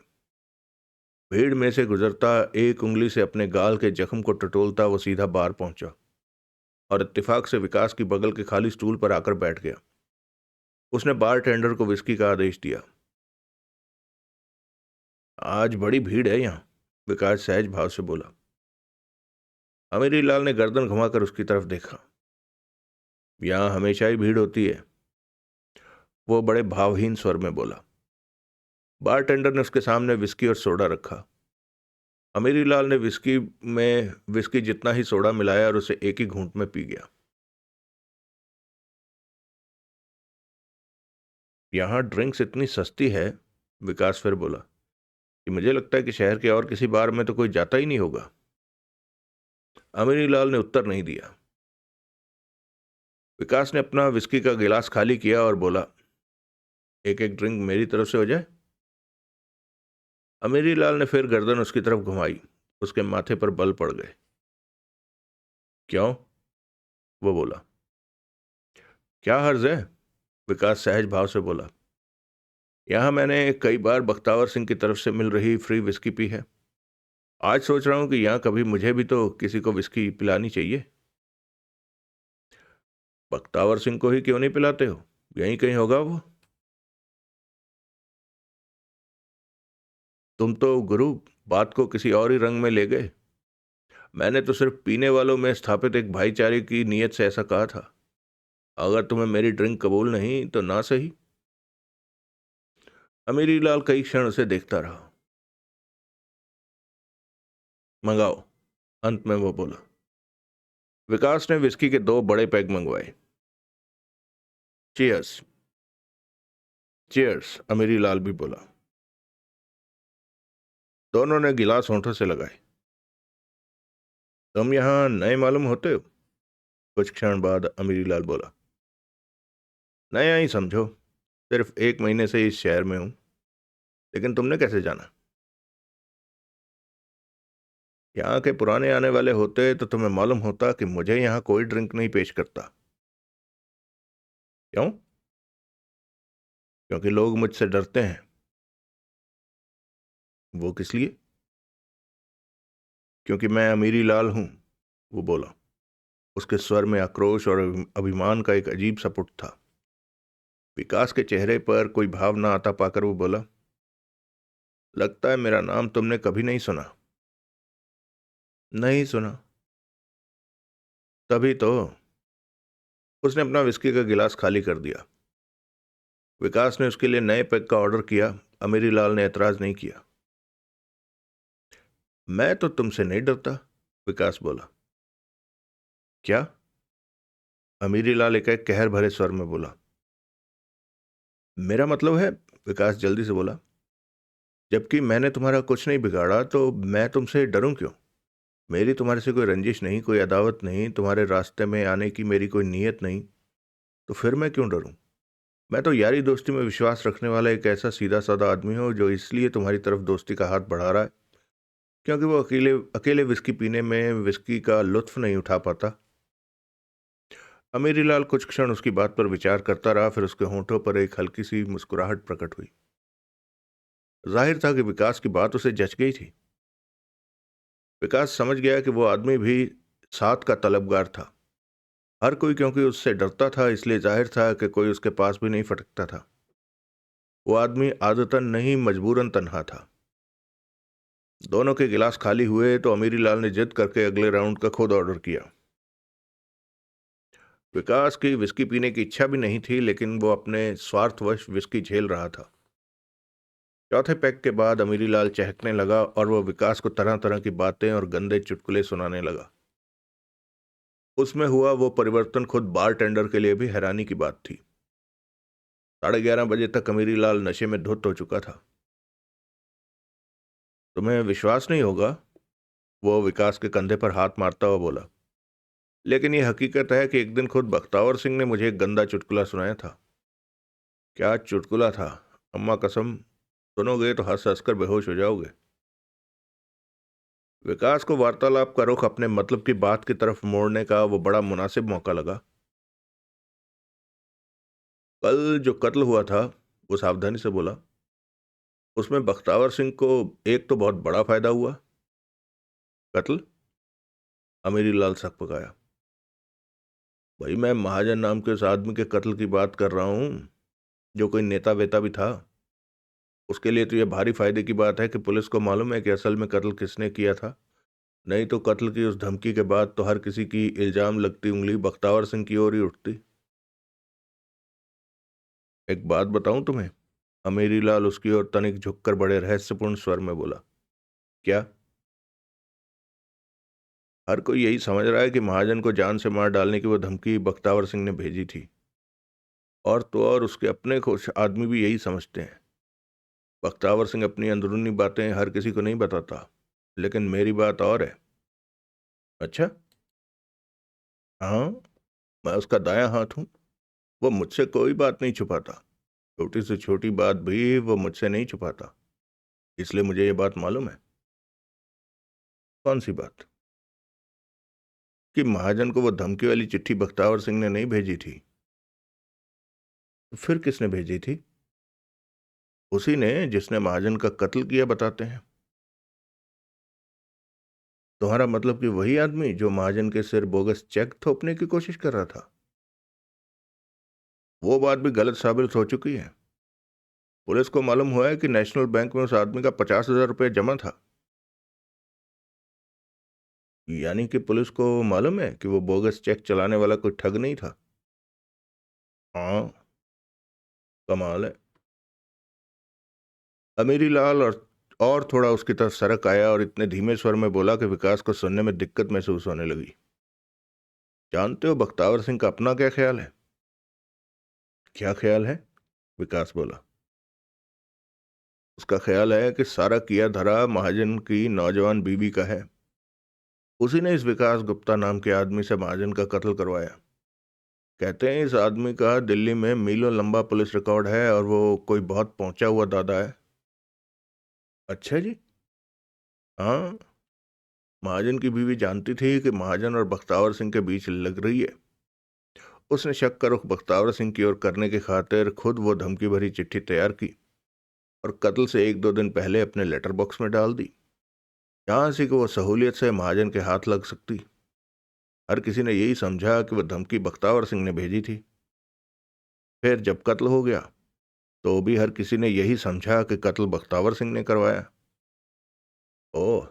भीड़ में से गुजरता, एक उंगली से अपने गाल के जख्म को टटोलता वो सीधा बार पहुंचा और इत्तेफाक से विकास की बगल के खाली स्टूल पर आकर बैठ गया। उसने बार टेंडर को विस्की का आदेश दिया। आज बड़ी भीड़ है यहाँ, विकास सहज भाव से बोला। अमीरी लाल ने गर्दन घुमाकर उसकी तरफ देखा। यहाँ हमेशा ही भीड़ होती है, वो बड़े भावहीन स्वर में बोला। बार टेंडर ने उसके सामने विस्की और सोडा रखा। अमीरी लाल ने विस्की में विस्की जितना ही सोडा मिलाया और उसे एक ही घूंट में पी गया। यहाँ ड्रिंक्स इतनी सस्ती है, विकास फिर बोला, कि मुझे लगता है कि शहर के और किसी बार में तो कोई जाता ही नहीं होगा। अमीरी लाल ने उत्तर नहीं दिया। विकास ने अपना विस्की का गिलास खाली किया और बोला, एक एक ड्रिंक मेरी तरफ से हो जाए। अमीरी लाल ने फिर गर्दन उसकी तरफ घुमाई। उसके माथे पर बल पड़ गए। क्यों? वो बोला। क्या हर्ज है? विकास सहज भाव से बोला। यहाँ मैंने कई बार बख्तावर सिंह की तरफ से मिल रही फ्री विस्की पी है। आज सोच रहा हूँ कि यहाँ कभी मुझे भी तो किसी को विस्की पिलानी चाहिए। बख्तावर सिंह को ही क्यों नहीं पिलाते हो? यहीं कहीं होगा वो। तुम तो गुरु बात को किसी और ही रंग में ले गए। मैंने तो सिर्फ पीने वालों में स्थापित एक भाईचारे की नीयत से ऐसा कहा था। अगर तुम्हें मेरी ड्रिंक कबूल नहीं तो ना सही। अमीरी लाल कई क्षण उसे देखता रहा। मंगाओ, अंत में वो बोला। विकास ने विस्की के 2 बड़े पैग मंगवाए। चीयर्स। चीयर्स, अमीरी लाल भी बोला। दोनों ने गिलास होंठों से लगाए। तुम यहाँ नए मालूम होते हो? कुछ क्षण बाद अमीरी लाल बोला। नया ही समझो, सिर्फ 1 महीने से इस शहर में हूं। लेकिन तुमने कैसे जाना? यहाँ के पुराने आने वाले होते तो तुम्हें मालूम होता कि मुझे यहाँ कोई ड्रिंक नहीं पेश करता। क्यों? क्योंकि लोग मुझसे डरते हैं। वो किस लिए? क्योंकि मैं अमीरी लाल हूं, वो बोला। उसके स्वर में आक्रोश और अभिमान का एक अजीब सा पुट था। विकास के चेहरे पर कोई भाव ना आता पाकर वो बोला, लगता है मेरा नाम तुमने कभी नहीं सुना। नहीं सुना। तभी तो। उसने अपना विस्की का गिलास खाली कर दिया। विकास ने उसके लिए नए पैक का ऑर्डर किया। अमीरी लाल ने एतराज नहीं किया। मैं तो तुमसे नहीं डरता, विकास बोला। क्या? अमीरीलाल एकाएक कहर भरे स्वर में बोला। मेरा मतलब है, विकास जल्दी से बोला, जबकि मैंने तुम्हारा कुछ नहीं बिगाड़ा तो मैं तुमसे डरूं क्यों? मेरी तुम्हारे से कोई रंजिश नहीं, कोई अदावत नहीं, तुम्हारे रास्ते में आने की मेरी कोई नीयत नहीं, तो फिर मैं क्यों डरूं? मैं तो यारी दोस्ती में विश्वास रखने वाला एक ऐसा सीधा साधा आदमी हूं जो इसलिए तुम्हारी तरफ दोस्ती का हाथ बढ़ा रहा है क्योंकि वो अकेले अकेले विस्की पीने में विस्की का लुत्फ नहीं उठा पाता। अमीरीलाल कुछ क्षण उसकी बात पर विचार करता रहा, फिर उसके होंठों पर एक हल्की सी मुस्कुराहट प्रकट हुई। जाहिर था कि विकास की बात उसे जच गई थी। विकास समझ गया कि वो आदमी भी साथ का तलबगार था। हर कोई क्योंकि उससे डरता था, इसलिए जाहिर था कि कोई उसके पास भी नहीं फटकता था। वो आदमी आदतन नहीं मजबूरन तन्हा था। दोनों के गिलास खाली हुए तो अमीरीलाल ने जिद करके अगले राउंड का खुद ऑर्डर किया। विकास की विस्की पीने की इच्छा भी नहीं थी, लेकिन वो अपने स्वार्थवश विस्की झेल रहा था। चौथे पैक के बाद अमीरीलाल चहकने लगा और वह विकास को तरह तरह की बातें और गंदे चुटकुले सुनाने लगा। उसमें हुआ वो परिवर्तन खुद बार टेंडर के लिए भी हैरानी की बात थी। 11:30 बजे तक अमीरीलाल नशे में धुत हो चुका था। तुम्हें विश्वास नहीं होगा, वो विकास के कंधे पर हाथ मारता हुआ बोला, लेकिन ये हकीकत है कि एक दिन खुद बख्तावर सिंह ने मुझे एक गंदा चुटकुला सुनाया था। क्या चुटकुला था? अम्मा कसम, सुनोगे तो हंस हंस कर बेहोश हो जाओगे। विकास को वार्तालाप का रुख अपने मतलब की बात की तरफ मोड़ने का वो बड़ा मुनासिब मौका लगा। कल जो कत्ल हुआ था, वो सावधानी से बोला, उसमें बख्तावर सिंह को एक तो बहुत बड़ा फायदा हुआ। कत्ल? अमीरीलाल सक पकाया। भाई, मैं महाजन नाम के उस आदमी के कत्ल की बात कर रहा हूं, जो कोई नेता वेता भी था। उसके लिए तो यह भारी फायदे की बात है कि पुलिस को मालूम है कि असल में कत्ल किसने किया था। नहीं तो कत्ल की उस धमकी के बाद तो हर किसी की इल्जाम लगती उंगली बख्तावर सिंह की ओर ही उठती। एक बात बताऊं तुम्हें? अमीरीलाल उसकी ओर तनिक झुककर बड़े रहस्यपूर्ण स्वर में बोला। क्या? हर कोई यही समझ रहा है कि महाजन को जान से मार डालने की वो धमकी बख्तावर सिंह ने भेजी थी, और तो और उसके अपने कुछ आदमी भी यही समझते हैं। बख्तावर सिंह अपनी अंदरूनी बातें हर किसी को नहीं बताता, लेकिन मेरी बात और है। अच्छा? हाँ, मैं उसका दायां हाथ हूं। वो मुझसे कोई बात नहीं छुपाता। छोटी से छोटी बात भी वो मुझसे नहीं छुपाता। इसलिए मुझे ये बात मालूम है। कौन सी बात? कि महाजन को वो धमकी वाली चिट्ठी बख्तावर सिंह ने नहीं भेजी थी। तो फिर किसने भेजी थी? उसी ने जिसने महाजन का कत्ल किया, बताते हैं। तुम्हारा मतलब कि वही आदमी जो महाजन के सिर बोगस चेक थोपने की कोशिश कर रहा था? वो बात भी गलत साबित हो चुकी है। पुलिस को मालूम हुआ है कि नेशनल बैंक में उस आदमी का 50,000 रुपये जमा था। यानी कि पुलिस को मालूम है कि वो बोगस चेक चलाने वाला कोई ठग नहीं था। हाँ, कमाल है। अमीरी लाल और थोड़ा उसकी तरफ सरक आया और इतने धीमे स्वर में बोला कि विकास को सुनने में दिक्कत महसूस होने लगी। जानते हो बख्तावर सिंह का अपना क्या ख्याल है? क्या ख्याल है? विकास बोला। उसका ख्याल है कि सारा किया धरा महाजन की नौजवान बीबी का है। उसी ने इस विकास गुप्ता नाम के आदमी से महाजन का कत्ल करवाया। कहते हैं इस आदमी का दिल्ली में मीलों लंबा पुलिस रिकॉर्ड है और वो कोई बहुत पहुंचा हुआ दादा है। अच्छा जी। हाँ, महाजन की बीवी जानती थी कि महाजन और बख्तावर सिंह के बीच लग रही है। उसने शक का रुख बख्तावर सिंह की ओर करने की खातिर खुद वो धमकी भरी चिट्ठी तैयार की और कत्ल से 1-2 दिन पहले अपने लेटर बॉक्स में डाल दी, जहां से कि वो सहूलियत से महाजन के हाथ लग सकती। हर किसी ने यही समझा कि वह धमकी बख्तावर सिंह ने भेजी थी। फिर जब कत्ल हो गया तो भी हर किसी ने यही समझा कि कत्ल बख्तावर सिंह ने करवाया। ओह,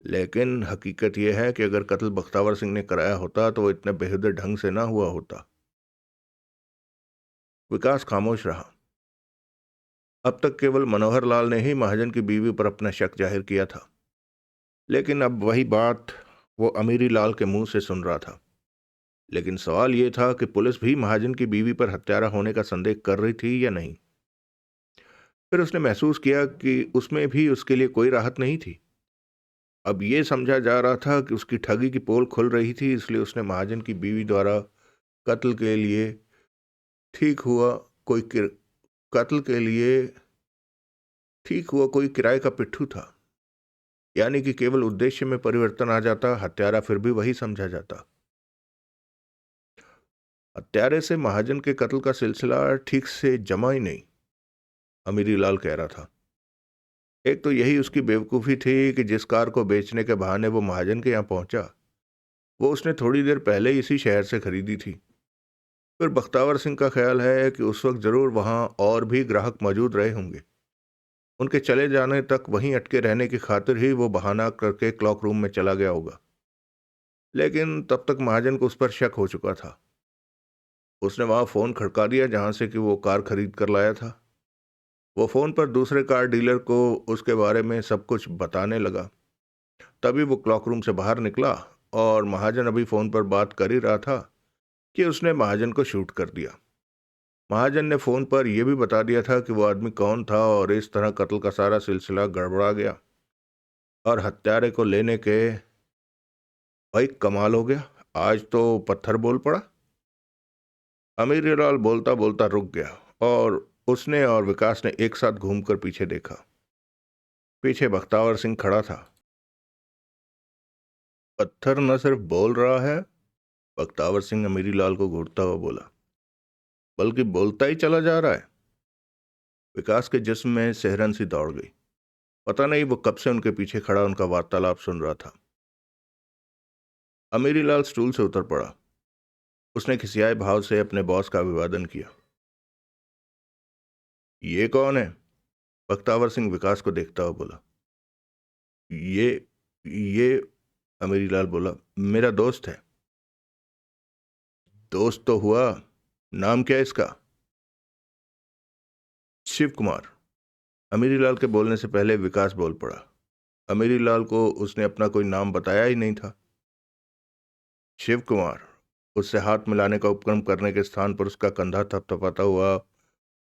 लेकिन हकीकत यह है कि अगर कत्ल बख्तावर सिंह ने कराया होता तो वो इतने बेहुदे ढंग से ना हुआ होता। विकास खामोश रहा। अब तक केवल मनोहर लाल ने ही महाजन की बीवी पर अपना शक जाहिर किया था, लेकिन अब वही बात वो अमीरी लाल के मुंह से सुन रहा था। लेकिन सवाल ये था कि पुलिस भी महाजन की बीवी पर हत्यारा होने का संदेह कर रही थी या नहीं। फिर उसने महसूस किया कि उसमें भी उसके लिए कोई राहत नहीं थी। अब ये समझा जा रहा था कि उसकी ठगी की पोल खुल रही थी, इसलिए उसने महाजन की बीवी द्वारा कत्ल के लिए ठीक हुआ कोई किर, कत्ल के लिए ठीक हुआ कोई किराए का पिट्ठू था। यानी कि केवल उद्देश्य में परिवर्तन आ जाता, हत्यारा फिर भी वही समझा जाता। हत्यारे से महाजन के कत्ल का सिलसिला ठीक से जमा ही नहीं, अमीरी लाल कह रहा था। एक तो यही उसकी बेवकूफ़ी थी कि जिस कार को बेचने के बहाने वो महाजन के यहाँ पहुंचा, वो उसने थोड़ी देर पहले ही इसी शहर से खरीदी थी। फिर बख्तावर सिंह का ख्याल है कि उस वक्त जरूर वहां और भी ग्राहक मौजूद रहे होंगे। उनके चले जाने तक वहीं अटके रहने की खातिर ही वो बहाना करके क्लॉक रूम में चला गया होगा। लेकिन तब तक महाजन को उस पर शक हो चुका था। उसने वहां फोन खड़का दिया जहां से कि वो कार खरीद कर लाया था। वो फोन पर दूसरे कार डीलर को उसके बारे में सब कुछ बताने लगा। तभी वो क्लॉक रूम से बाहर निकला और महाजन अभी फोन पर बात कर ही रहा था कि उसने महाजन को शूट कर दिया। महाजन ने फोन पर यह भी बता दिया था कि वो आदमी कौन था और इस तरह कत्ल का सारा सिलसिला गड़बड़ा गया। और हत्यारे को लेने के भाई कमाल हो गया, आज तो पत्थर बोल पड़ा। अमीरीलाल बोलता बोलता रुक गया और उसने और विकास ने एक साथ घूमकर पीछे देखा। पीछे बख्तावर सिंह खड़ा था। पत्थर न सिर्फ बोल रहा है, बख्तावर सिंह अमीरीलाल को घूरता हुआ बोला, बल्कि बोलता ही चला जा रहा है। विकास के जिस्म में सिहरन सी दौड़ गई। पता नहीं वो कब से उनके पीछे खड़ा उनका वार्तालाप सुन रहा था। अमीरीलाल स्टूल से उतर पड़ा। उसने खिसियाए भाव से अपने बॉस का अभिवादन किया। ये कौन है? बख्तावर सिंह विकास को देखता हुआ बोला। ये ये अमीरीलाल बोला, मेरा दोस्त है। दोस्त तो हुआ, नाम क्या है इसका? शिव कुमार। अमीरीलाल के बोलने से पहले विकास बोल पड़ा। अमीरीलाल को उसने अपना कोई नाम बताया ही नहीं था। शिव कुमार। उससे हाथ मिलाने का उपक्रम करने के स्थान पर उसका कंधा थपथपाता हुआ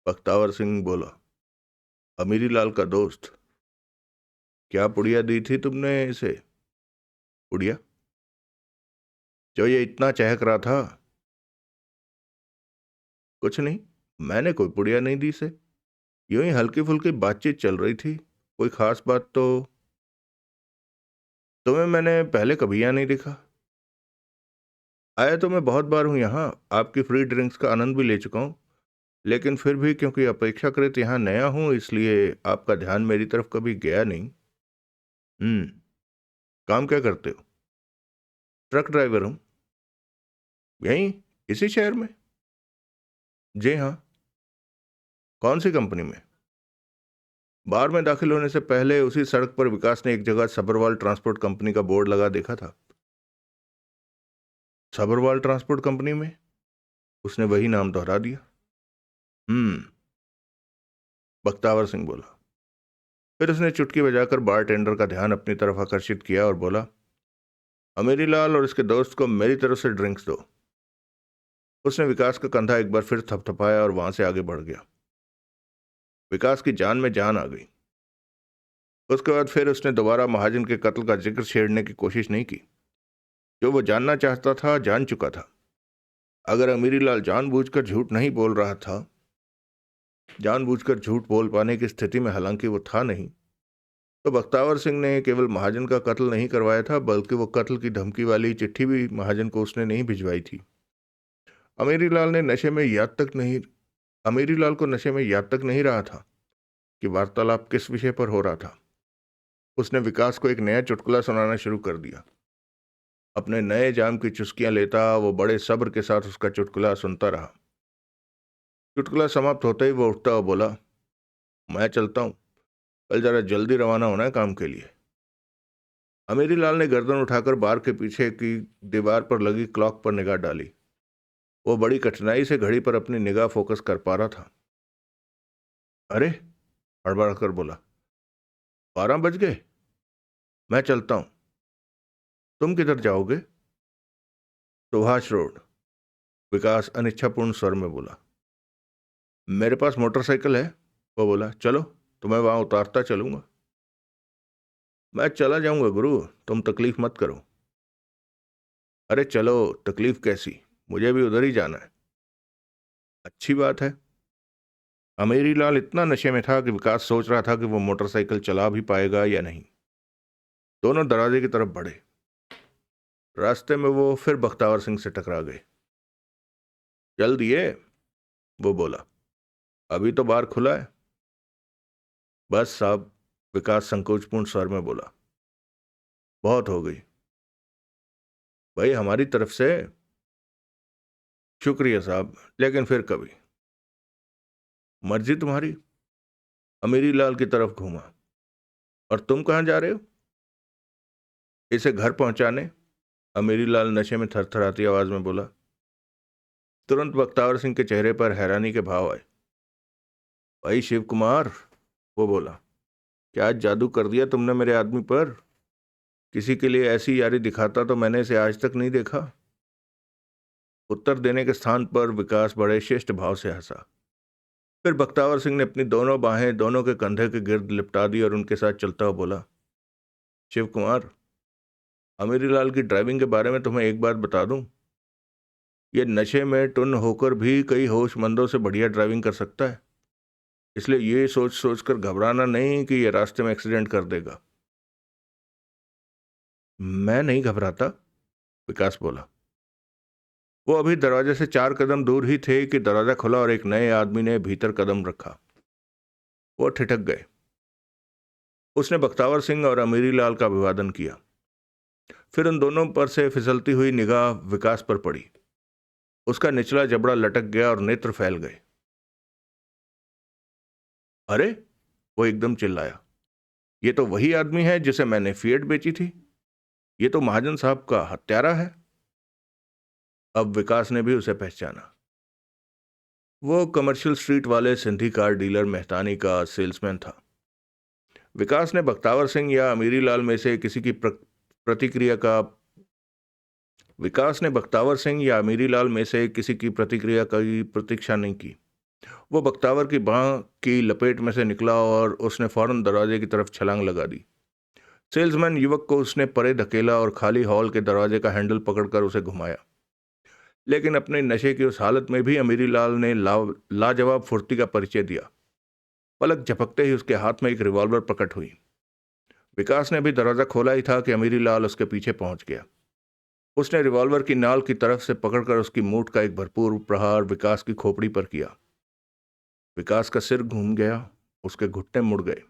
बख्तावर सिंह बोला, अमीरीलाल का दोस्त। क्या पुड़िया दी थी तुमने इसे? पुड़िया? जो ये इतना चहक रहा था। कुछ नहीं, मैंने कोई पुड़िया नहीं दी इसे। यूं ही हल्की फुल्की बातचीत चल रही थी, कोई खास बात तो। तुम्हें मैंने पहले कभी यहाँ नहीं देखा। आया तो मैं बहुत बार हूँ यहाँ, आपकी फ्री ड्रिंक्स का आनंद भी ले चुका हूँ। लेकिन फिर भी क्योंकि अपेक्षाकृत यहाँ नया हूँ, इसलिए आपका ध्यान मेरी तरफ कभी गया नहीं। काम क्या करते हो? ट्रक ड्राइवर हूँ। यहीं इसी शहर में? जी हाँ। कौन सी कंपनी में? बार में दाखिल होने से पहले उसी सड़क पर विकास ने एक जगह सबरवाल ट्रांसपोर्ट कंपनी का बोर्ड लगा देखा था। सबरवाल ट्रांसपोर्ट कंपनी में? उसने वही नाम दोहरा दिया। बख्तावर सिंह बोला। फिर उसने चुटकी बजाकर बार टेंडर का ध्यान अपनी तरफ आकर्षित किया और बोला, अमीरीलाल और इसके दोस्त को मेरी तरफ से ड्रिंक्स दो। उसने विकास का कंधा एक बार फिर थपथपाया और वहां से आगे बढ़ गया। विकास की जान में जान आ गई। उसके बाद फिर उसने दोबारा महाजन के कत्ल का जिक्र छेड़ने की कोशिश नहीं की। जो वो जानना चाहता था जान चुका था। अगर अमीरीलाल जानबूझकर झूठ नहीं बोल रहा था, जानबूझकर झूठ बोल पाने की स्थिति में हालांकि वो था नहीं, तो बख्तावर सिंह ने केवल महाजन का कत्ल नहीं करवाया था, बल्कि वो कत्ल की धमकी वाली चिट्ठी भी महाजन को उसने नहीं भिजवाई थी। अमीरीलाल ने नशे में याद तक नहीं अमीरीलाल को नशे में याद तक नहीं रहा था कि वार्तालाप किस विषय पर हो रहा था। उसने विकास को एक नया चुटकुला सुनाना शुरू कर दिया। अपने नए जाम की चुस्कियां लेता वो बड़े सब्र के साथ उसका चुटकुला सुनता रहा। चुटकुला समाप्त होते ही वो उठता और बोला, मैं चलता हूँ, कल जरा जल्दी रवाना होना है काम के लिए। अमीरीलाल ने गर्दन उठाकर बार के पीछे की दीवार पर लगी क्लॉक पर निगाह डाली। वो बड़ी कठिनाई से घड़ी पर अपनी निगाह फोकस कर पा रहा था। अरे, हड़बड़ा कर बोला, 12 बज गए? मैं चलता हूँ। तुम किधर जाओगे? सुभाष रोड, विकास अनिच्छापूर्ण स्वर में बोला। मेरे पास मोटरसाइकिल है, वो बोला। चलो, तुम्हें वहां उतारता चलूंगा। मैं चला जाऊंगा गुरु, तुम तकलीफ मत करो। अरे चलो, तकलीफ कैसी, मुझे भी उधर ही जाना है। अच्छी बात है। अमेरीलाल इतना नशे में था कि विकास सोच रहा था कि वो मोटरसाइकिल चला भी पाएगा या नहीं। दोनों दरवाजे की तरफ बढ़े। रास्ते में वो फिर बख्तावर सिंह से टकरा गए। चल दिए, वो बोला। अभी तो बार खुला है। बस साहब, विकास संकोचपूर्ण स्वर में बोला। बहुत हो गई भाई, हमारी तरफ से। शुक्रिया साहब, लेकिन फिर कभी। मर्जी तुम्हारी। अमीरीलाल की तरफ घूमा। और तुम कहाँ जा रहे हो? इसे घर पहुंचाने, अमीरीलाल नशे में थरथराती आवाज में बोला। तुरंत बख्तावर सिंह के चेहरे पर हैरानी के भाव आए। भाई शिव कुमार, वो बोला, क्या जादू कर दिया तुमने मेरे आदमी पर? किसी के लिए ऐसी यारी दिखाता तो मैंने इसे आज तक नहीं देखा। उत्तर देने के स्थान पर विकास बड़े शिष्ट भाव से हंसा। फिर बख्तावर सिंह ने अपनी दोनों बाहें दोनों के कंधे के गिर्द लिपटा दी और उनके साथ चलता हुआ बोला। शिव कुमार, अमीरीलाल की ड्राइविंग के बारे में तुम्हें एक बात बता दूं। ये नशे में टुन होकर भी कई होशमंदों से बढ़िया ड्राइविंग कर सकता है। इसलिए ये सोच सोच कर घबराना नहीं कि ये रास्ते में एक्सीडेंट कर देगा। मैं नहीं घबराता, विकास बोला। वो अभी दरवाजे से 4 कदम दूर ही थे कि दरवाजा खुला और एक नए आदमी ने भीतर कदम रखा। वो ठिठक गए। उसने बख्तावर सिंह और अमीरीलाल का अभिवादन किया। फिर उन दोनों पर से फिसलती हुई निगाह विकास पर पड़ी। उसका निचला जबड़ा लटक गया और नेत्र फैल गए। अरे, वो एकदम चिल्लाया, ये तो वही आदमी है जिसे मैंने फिएट बेची थी। ये तो महाजन साहब का हत्यारा है। अब विकास ने भी उसे पहचाना। वो कमर्शियल स्ट्रीट वाले सिंधी कार डीलर मेहतानी का सेल्समैन था। विकास ने बख्तावर सिंह या अमीरीलाल में से किसी की प्रतिक्रिया का विकास ने बख्तावर सिंह या अमीरीलाल में से किसी की प्रतिक्रिया की प्रतीक्षा नहीं की। वो बख्तावर की बांह की लपेट में से निकला और उसने फौरन दरवाजे की तरफ छलांग लगा दी। सेल्समैन युवक को उसने परे धकेला और खाली हॉल के दरवाजे का हैंडल पकड़कर उसे घुमाया। लेकिन अपने नशे की उस हालत में भी अमीरीलाल ने लाजवाब फुर्ती का परिचय दिया। पलक झपकते ही उसके हाथ में एक रिवॉल्वर प्रकट हुई। विकास ने भी दरवाजा खोला ही था कि अमीरीलाल उसके पीछे पहुंच गया। उसने रिवॉल्वर की नाल की तरफ से पकड़कर उसकी मूठ का एक भरपूर प्रहार विकास की खोपड़ी पर किया। विकास का सिर घूम गया, उसके घुटने मुड़ गए।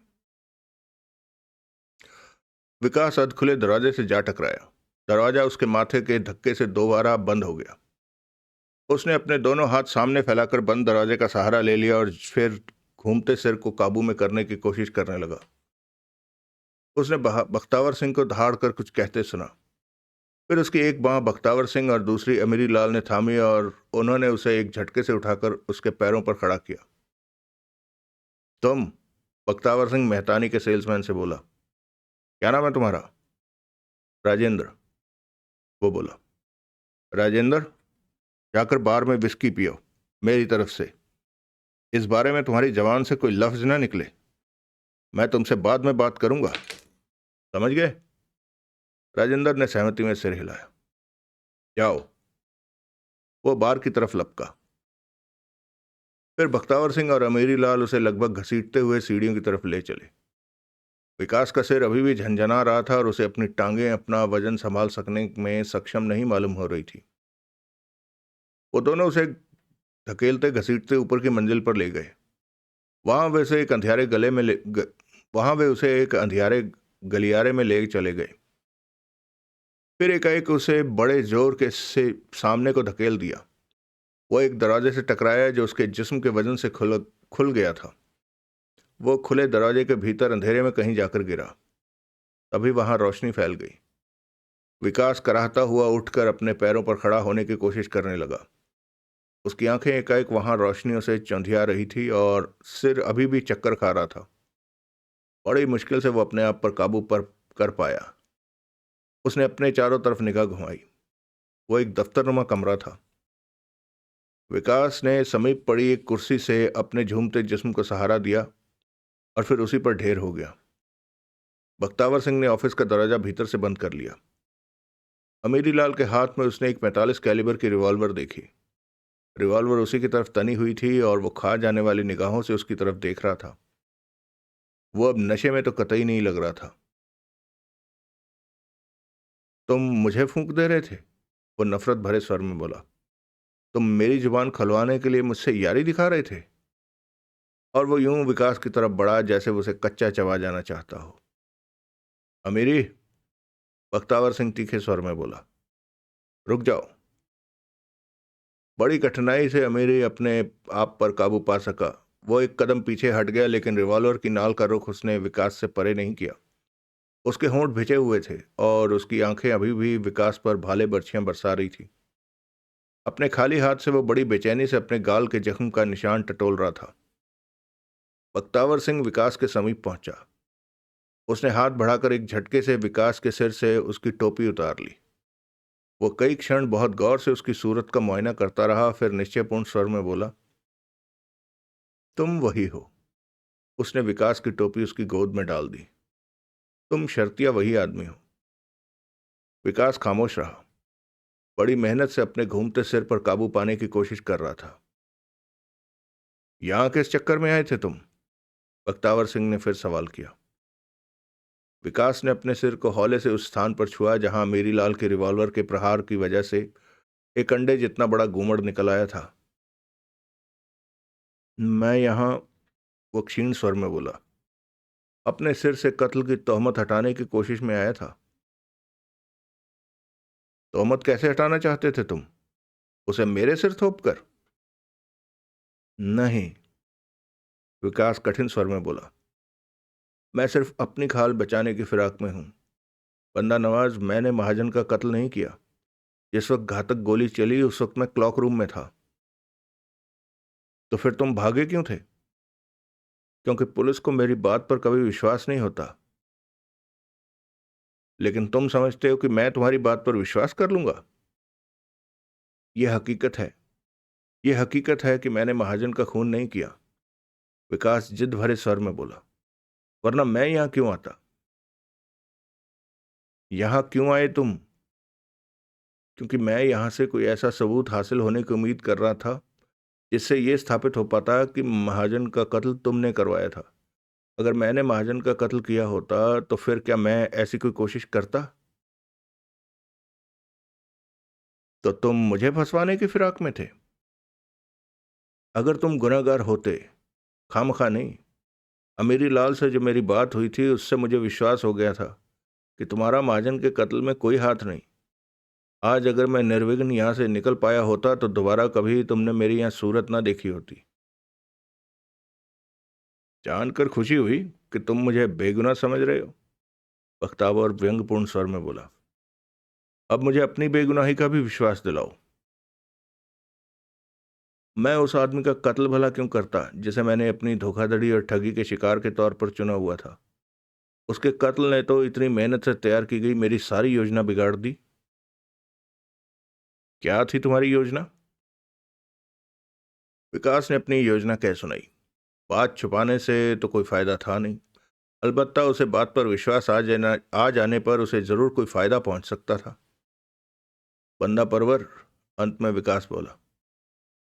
विकास अधखुले दरवाजे से जा टकराया। दरवाजा उसके माथे के धक्के से दोबारा बंद हो गया। उसने अपने दोनों हाथ सामने फैलाकर बंद दरवाजे का सहारा ले लिया और फिर घूमते सिर को काबू में करने की कोशिश करने लगा। उसने बख्तावर सिंह को दहाड़ कर कुछ कहते सुना। फिर उसकी एक बांह बख्तावर सिंह और दूसरी अमीरीलाल ने थामी और उन्होंने उसे एक झटके से उठाकर उसके पैरों पर खड़ा किया। तुम, बख्तावर सिंह मेहतानी के सेल्समैन से बोला। क्या नाम है तुम्हारा? राजेंद्र, वो बोला। राजेंद्र, जाकर बार में विस्की पियो, मेरी तरफ से। इस बारे में तुम्हारी जबान से कोई लफ्ज ना निकले। मैं तुमसे बाद में बात करूंगा, समझ गए? राजेंद्र ने सहमति में सिर हिलाया। जाओ। वो बार की तरफ लपका। फिर बख्तावर सिंह और अमीरीलाल उसे लगभग घसीटते हुए सीढ़ियों की तरफ ले चले। विकास का सिर अभी भी झंझना रहा था और उसे अपनी टांगें अपना वजन संभाल सकने में सक्षम नहीं मालूम हो रही थी। वो दोनों उसे धकेलते घसीटते ऊपर की मंजिल पर ले गए। वहां वे उसे एक अंधियारे गलियारे में ले चले गए। फिर एकाएक उसे बड़े जोर के से सामने को धकेल दिया। वो एक दरवाजे से टकराया जो उसके जिस्म के वजन से खुल गया था। वो खुले दरवाजे के भीतर अंधेरे में कहीं जाकर गिरा। तभी वहां रोशनी फैल गई। विकास कराहता हुआ उठकर अपने पैरों पर खड़ा होने की कोशिश करने लगा। उसकी आंखें एकाएक वहां रोशनियों से चौंधिया रही थी और सिर अभी भी चक्कर खा रहा था। बड़ी मुश्किल से वो अपने आप पर काबू कर पाया। उसने अपने चारों तरफ निगाह घुमाई। वो एक दफ्तरनुमा कमरा था। विकास ने समीप पड़ी एक कुर्सी से अपने झूमते जिस्म को सहारा दिया और फिर उसी पर ढेर हो गया। बख्तावर सिंह ने ऑफिस का दरवाजा भीतर से बंद कर लिया। अमीरी लाल के हाथ में उसने एक 45 कैलिबर की रिवॉल्वर देखी। रिवॉल्वर उसी की तरफ तनी हुई थी और वो खा जाने वाली निगाहों से उसकी तरफ देख रहा था। वो अब नशे में तो कतई नहीं लग रहा था। तुम मुझे फूंक दे रहे थे? वो नफरत भरे स्वर में बोला। तुम मेरी जुबान खलवाने के लिए मुझसे यारी दिखा रहे थे? और वो यूं विकास की तरफ बढ़ा जैसे वो उसे कच्चा चबा जाना चाहता हो। अमीरी, बख्तावर सिंह तीखे स्वर में बोला, रुक जाओ। बड़ी कठिनाई से अमीरी अपने आप पर काबू पा सका। वो एक कदम पीछे हट गया, लेकिन रिवॉल्वर की नाल का रुख उसने विकास से परे नहीं किया। उसके होंठ भिजे हुए थे और उसकी आंखें अभी भी विकास पर भाले बर्छियां बरसा रही थी। अपने खाली हाथ से वो बड़ी बेचैनी से अपने गाल के जख्म का निशान टटोल रहा था। बख्तावर सिंह विकास के समीप पहुंचा। उसने हाथ बढ़ाकर एक झटके से विकास के सिर से उसकी टोपी उतार ली। वो कई क्षण बहुत गौर से उसकी सूरत का मुआयना करता रहा, फिर निश्चयपूर्ण स्वर में बोला, तुम वही हो। उसने विकास की टोपी उसकी गोद में डाल दी। तुम शर्तिया वही आदमी हो। विकास खामोश रहा। बड़ी मेहनत से अपने घूमते सिर पर काबू पाने की कोशिश कर रहा था। यहां किस चक्कर में आए थे तुम? बख्तावर सिंह ने फिर सवाल किया। विकास ने अपने सिर को हौले से उस स्थान पर छुआ जहां मेरी लाल के रिवॉल्वर के प्रहार की वजह से एक अंडे जितना बड़ा घूमड़ निकल आया था। मैं यहां, वो क्षीण स्वर में बोला, अपने सिर से कत्ल की तोहमत हटाने की कोशिश में आया था। तोहमत कैसे हटाना चाहते थे तुम? उसे मेरे सिर थोप कर? नहीं, विकास कठिन स्वर में बोला, मैं सिर्फ अपनी खाल बचाने की फिराक में हूं। बंदा नवाज, मैंने महाजन का कत्ल नहीं किया। जिस वक्त घातक गोली चली उस वक्त मैं क्लॉक रूम में था। तो फिर तुम भागे क्यों थे? क्योंकि पुलिस को मेरी बात पर कभी विश्वास नहीं होता। लेकिन तुम समझते हो कि मैं तुम्हारी बात पर विश्वास कर लूंगा? यह हकीकत है। यह हकीकत है कि मैंने महाजन का खून नहीं किया। विकास जिद भरे स्वर में बोला, वरना मैं यहां क्यों आता? यहां क्यों आए तुम? क्योंकि मैं यहां से कोई ऐसा सबूत हासिल होने की उम्मीद कर रहा था जिससे यह स्थापित हो पाता कि महाजन का कत्ल तुमने करवाया था। अगर मैंने महाजन का कत्ल किया होता तो फिर क्या मैं ऐसी कोई कोशिश करता? तो तुम मुझे फंसवाने की फिराक में थे। अगर तुम गुनहगार होते, खामखा नहीं, अमीरी लाल से जो मेरी बात हुई थी उससे मुझे विश्वास हो गया था कि तुम्हारा महाजन के कत्ल में कोई हाथ नहीं। आज अगर मैं निर्विघ्न यहां से निकल पाया होता तो दोबारा कभी तुमने मेरी यहां सूरत ना देखी होती। जानकर खुशी हुई कि तुम मुझे बेगुनाह समझ रहे हो, बख्तावर व्यंग्यपूर्ण स्वर में बोला। अब मुझे अपनी बेगुनाही का भी विश्वास दिलाओ। मैं उस आदमी का कत्ल भला क्यों करता जिसे मैंने अपनी धोखाधड़ी और ठगी के शिकार के तौर पर चुना हुआ था? उसके कत्ल ने तो इतनी मेहनत से तैयार की गई मेरी सारी योजना बिगाड़ दी। क्या थी तुम्हारी योजना? विकास ने अपनी योजना कह सुनाई। बात छुपाने से तो कोई फायदा था नहीं। अलबत्ता उसे बात पर विश्वास आ जाने पर उसे जरूर कोई फायदा पहुंच सकता था। बंदा परवर, अंत में विकास बोला,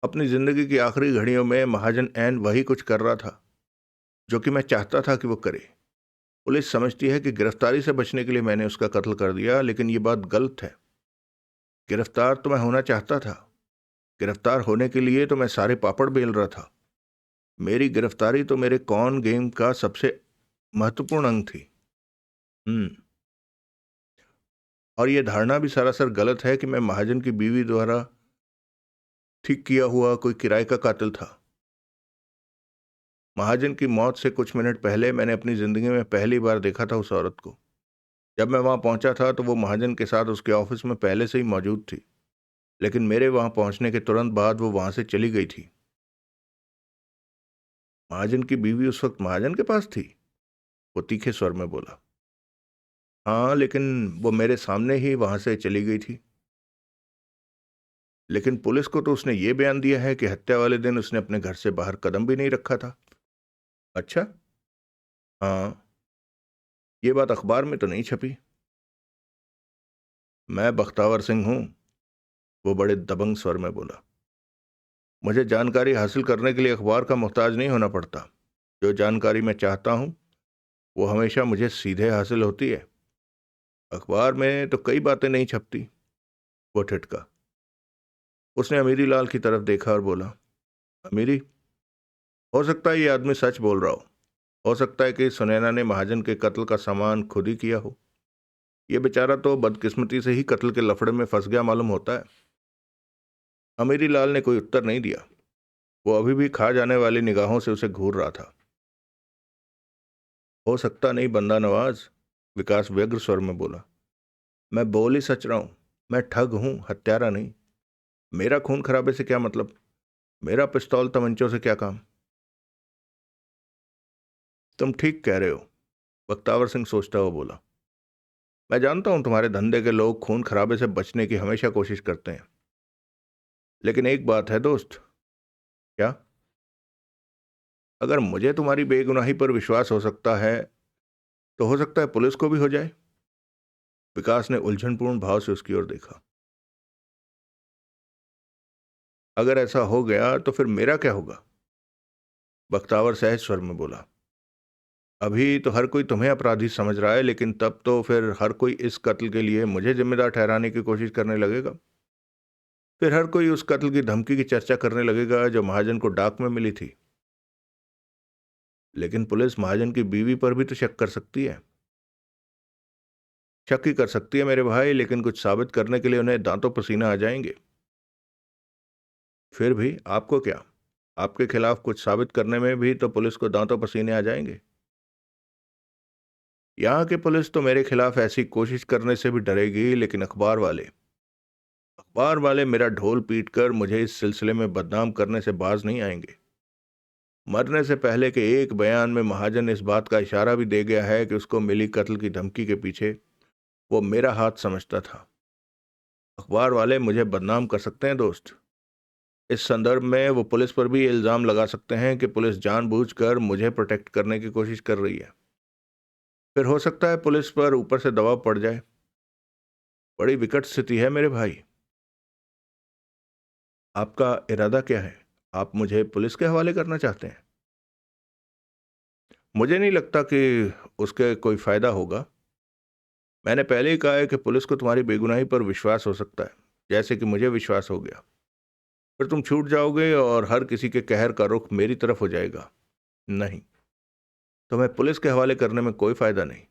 अपनी जिंदगी की आखिरी घड़ियों में महाजन ऐन वही कुछ कर रहा था जो कि मैं चाहता था कि वो करे। पुलिस समझती है कि गिरफ्तारी से बचने के लिए मैंने उसका कत्ल कर दिया, लेकिन ये बात गलत है। गिरफ्तार तो मैं होना चाहता था। गिरफ्तार होने के लिए तो मैं सारे पापड़ बेल रहा था। मेरी गिरफ्तारी तो मेरे कॉन गेम का सबसे महत्वपूर्ण अंग थी। हम्म। और यह धारणा भी सरासर गलत है कि मैं महाजन की बीवी द्वारा ठीक किया हुआ कोई किराए का कातिल था। महाजन की मौत से कुछ मिनट पहले मैंने अपनी जिंदगी में पहली बार देखा था उस औरत को। जब मैं वहां पहुंचा था तो वो महाजन के साथ उसके ऑफिस में पहले से ही मौजूद थी, लेकिन मेरे वहां पहुंचने के तुरंत बाद वो वहां से चली गई थी। महाजन की बीवी उस वक्त महाजन के पास थी? वो तीखे स्वर में बोला। हाँ, लेकिन वो मेरे सामने ही वहां से चली गई थी। लेकिन पुलिस को तो उसने ये बयान दिया है कि हत्या वाले दिन उसने अपने घर से बाहर कदम भी नहीं रखा था। अच्छा। हाँ, ये बात अखबार में तो नहीं छपी। मैं बख्तावर सिंह हूं, वो बड़े दबंग स्वर में बोला। मुझे जानकारी हासिल करने के लिए अखबार का मोहताज नहीं होना पड़ता। जो जानकारी मैं चाहता हूं वो हमेशा मुझे सीधे हासिल होती है। अखबार में तो कई बातें नहीं छपती। वो ठिठका। उसने अमीरी लाल की तरफ देखा और बोला, अमीरी, हो सकता है ये आदमी सच बोल रहा हो सकता है कि सुनैना ने महाजन के कत्ल का सामान खुद ही किया हो। ये बेचारा तो बदकिस्मती से ही कत्ल के लफड़े में फंस गया मालूम होता है। अमीरी लाल ने कोई उत्तर नहीं दिया। वो अभी भी खा जाने वाली निगाहों से उसे घूर रहा था। हो सकता नहीं बंदा नवाज, विकास व्यग्र स्वर में बोला। मैं बोल ही सच रहा हूं। मैं ठग हूं, हत्यारा नहीं। मेरा खून खराबे से क्या मतलब? मेरा पिस्तौल तमंचों से क्या काम? तुम ठीक कह रहे हो, बख्तावर सिंह सोचता हुआ बोला। मैं जानता हूं तुम्हारे धंधे के लोग खून खराबे से बचने की हमेशा कोशिश करते हैं। लेकिन एक बात है दोस्त। क्या? अगर मुझे तुम्हारी बेगुनाही पर विश्वास हो सकता है तो हो सकता है पुलिस को भी हो जाए। विकास ने उलझनपूर्ण भाव से उसकी ओर देखा। अगर ऐसा हो गया तो फिर मेरा क्या होगा? बख्तावर सहज स्वर में बोला। अभी तो हर कोई तुम्हें अपराधी समझ रहा है, लेकिन तब तो फिर हर कोई इस कत्ल के लिए मुझे जिम्मेदार ठहराने की कोशिश करने लगेगा। फिर हर कोई उस कत्ल की धमकी की चर्चा करने लगेगा जो महाजन को डाक में मिली थी। लेकिन पुलिस महाजन की बीवी पर भी तो शक कर सकती है। शक ही कर सकती है मेरे भाई, लेकिन कुछ साबित करने के लिए उन्हें दांतों पसीना आ जाएंगे। फिर भी आपको क्या? आपके खिलाफ कुछ साबित करने में भी तो पुलिस को दांतों पसीने आ जाएंगे। यहाँ की पुलिस तो मेरे खिलाफ ऐसी कोशिश करने से भी डरेगी, लेकिन अखबार वाले मेरा ढोल पीटकर मुझे इस सिलसिले में बदनाम करने से बाज नहीं आएंगे। मरने से पहले के एक बयान में महाजन इस बात का इशारा भी दे गया है कि उसको मिली कत्ल की धमकी के पीछे वो मेरा हाथ समझता था। अखबार वाले मुझे बदनाम कर सकते हैं दोस्त। इस संदर्भ में वो पुलिस पर भी इल्जाम लगा सकते हैं कि पुलिस जानबूझकर मुझे प्रोटेक्ट करने की कोशिश कर रही है। फिर हो सकता है पुलिस पर ऊपर से दबाव पड़ जाए। बड़ी विकट स्थिति है मेरे भाई। आपका इरादा क्या है? आप मुझे पुलिस के हवाले करना चाहते हैं? मुझे नहीं लगता कि उसके कोई फायदा होगा। मैंने पहले ही कहा है कि पुलिस को तुम्हारी बेगुनाही पर विश्वास हो सकता है, जैसे कि मुझे विश्वास हो गया। फिर तुम छूट जाओगे और हर किसी के कहर का रुख मेरी तरफ हो जाएगा। नहीं, तुम्हें पुलिस के हवाले करने में कोई फायदा नहीं।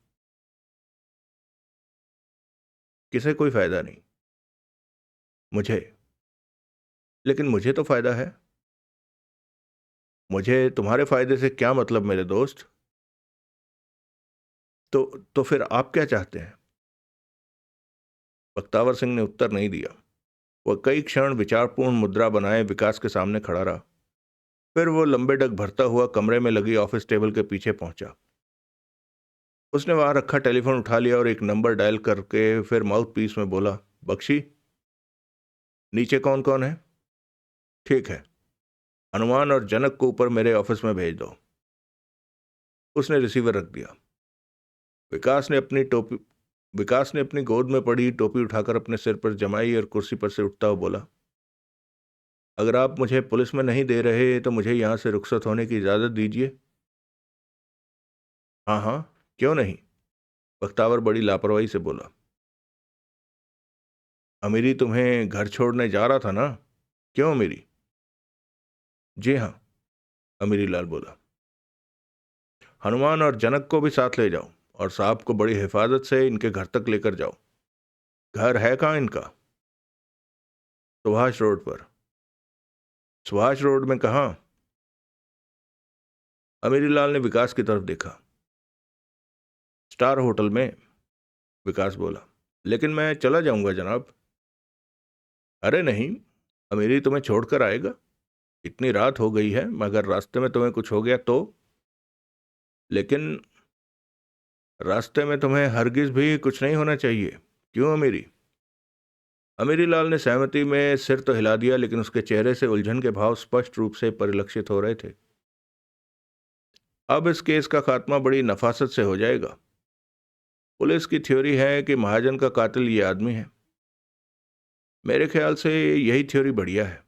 किसे कोई फायदा नहीं? मुझे। लेकिन मुझे तो फायदा है। मुझे तुम्हारे फायदे से क्या मतलब मेरे दोस्त? तो तो फिर आप क्या चाहते हैं? बख्तावर सिंह ने उत्तर नहीं दिया। वह कई क्षण विचारपूर्ण मुद्रा बनाए विकास के सामने खड़ा रहा। फिर वो लंबे डग भरता हुआ कमरे में लगी ऑफिस टेबल के पीछे पहुंचा। उसने वहां रखा टेलीफोन उठा लिया और एक नंबर डायल करके फिर माउथ पीस में बोला, बख्शी, नीचे कौन कौन है? ठीक है, हनुमान और जनक को ऊपर मेरे ऑफिस में भेज दो। उसने रिसीवर रख दिया। विकास ने अपनी टोपी विकास ने अपनी गोद में पड़ी टोपी उठाकर अपने सिर पर जमाई और कुर्सी पर से उठता हुआ बोला, अगर आप मुझे पुलिस में नहीं दे रहे तो मुझे यहां से रुखसत होने की इजाजत दीजिए। हाँ हाँ, क्यों नहीं? बख्तावर बड़ी लापरवाही से बोला। अमीरी तुम्हें घर छोड़ने जा रहा था ना? क्यों अमीरी? जी हाँ, अमीरी लाल बोला। हनुमान और जनक को भी साथ ले जाओ और साहब को बड़ी हिफाजत से इनके घर तक लेकर जाओ। घर है कहाँ इनका? सुभाष रोड पर। सुभाष रोड में कहाँ? अमीरी लाल ने विकास की तरफ देखा। स्टार होटल में, विकास बोला। लेकिन मैं चला जाऊंगा जनाब। अरे नहीं, अमीरी तुम्हें छोड़कर आएगा। इतनी रात हो गई है, मगर रास्ते में तुम्हें कुछ हो गया तो? लेकिन रास्ते में तुम्हें हरगिज भी कुछ नहीं होना चाहिए। क्यों अमीरी? अमीरी लाल ने सहमति में सिर तो हिला दिया, लेकिन उसके चेहरे से उलझन के भाव स्पष्ट रूप से परिलक्षित हो रहे थे। अब इस केस का खात्मा बड़ी नफासत से हो जाएगा। पुलिस की थ्योरी है कि महाजन का कातिल ये आदमी है। मेरे ख्याल से यही थ्योरी बढ़िया है।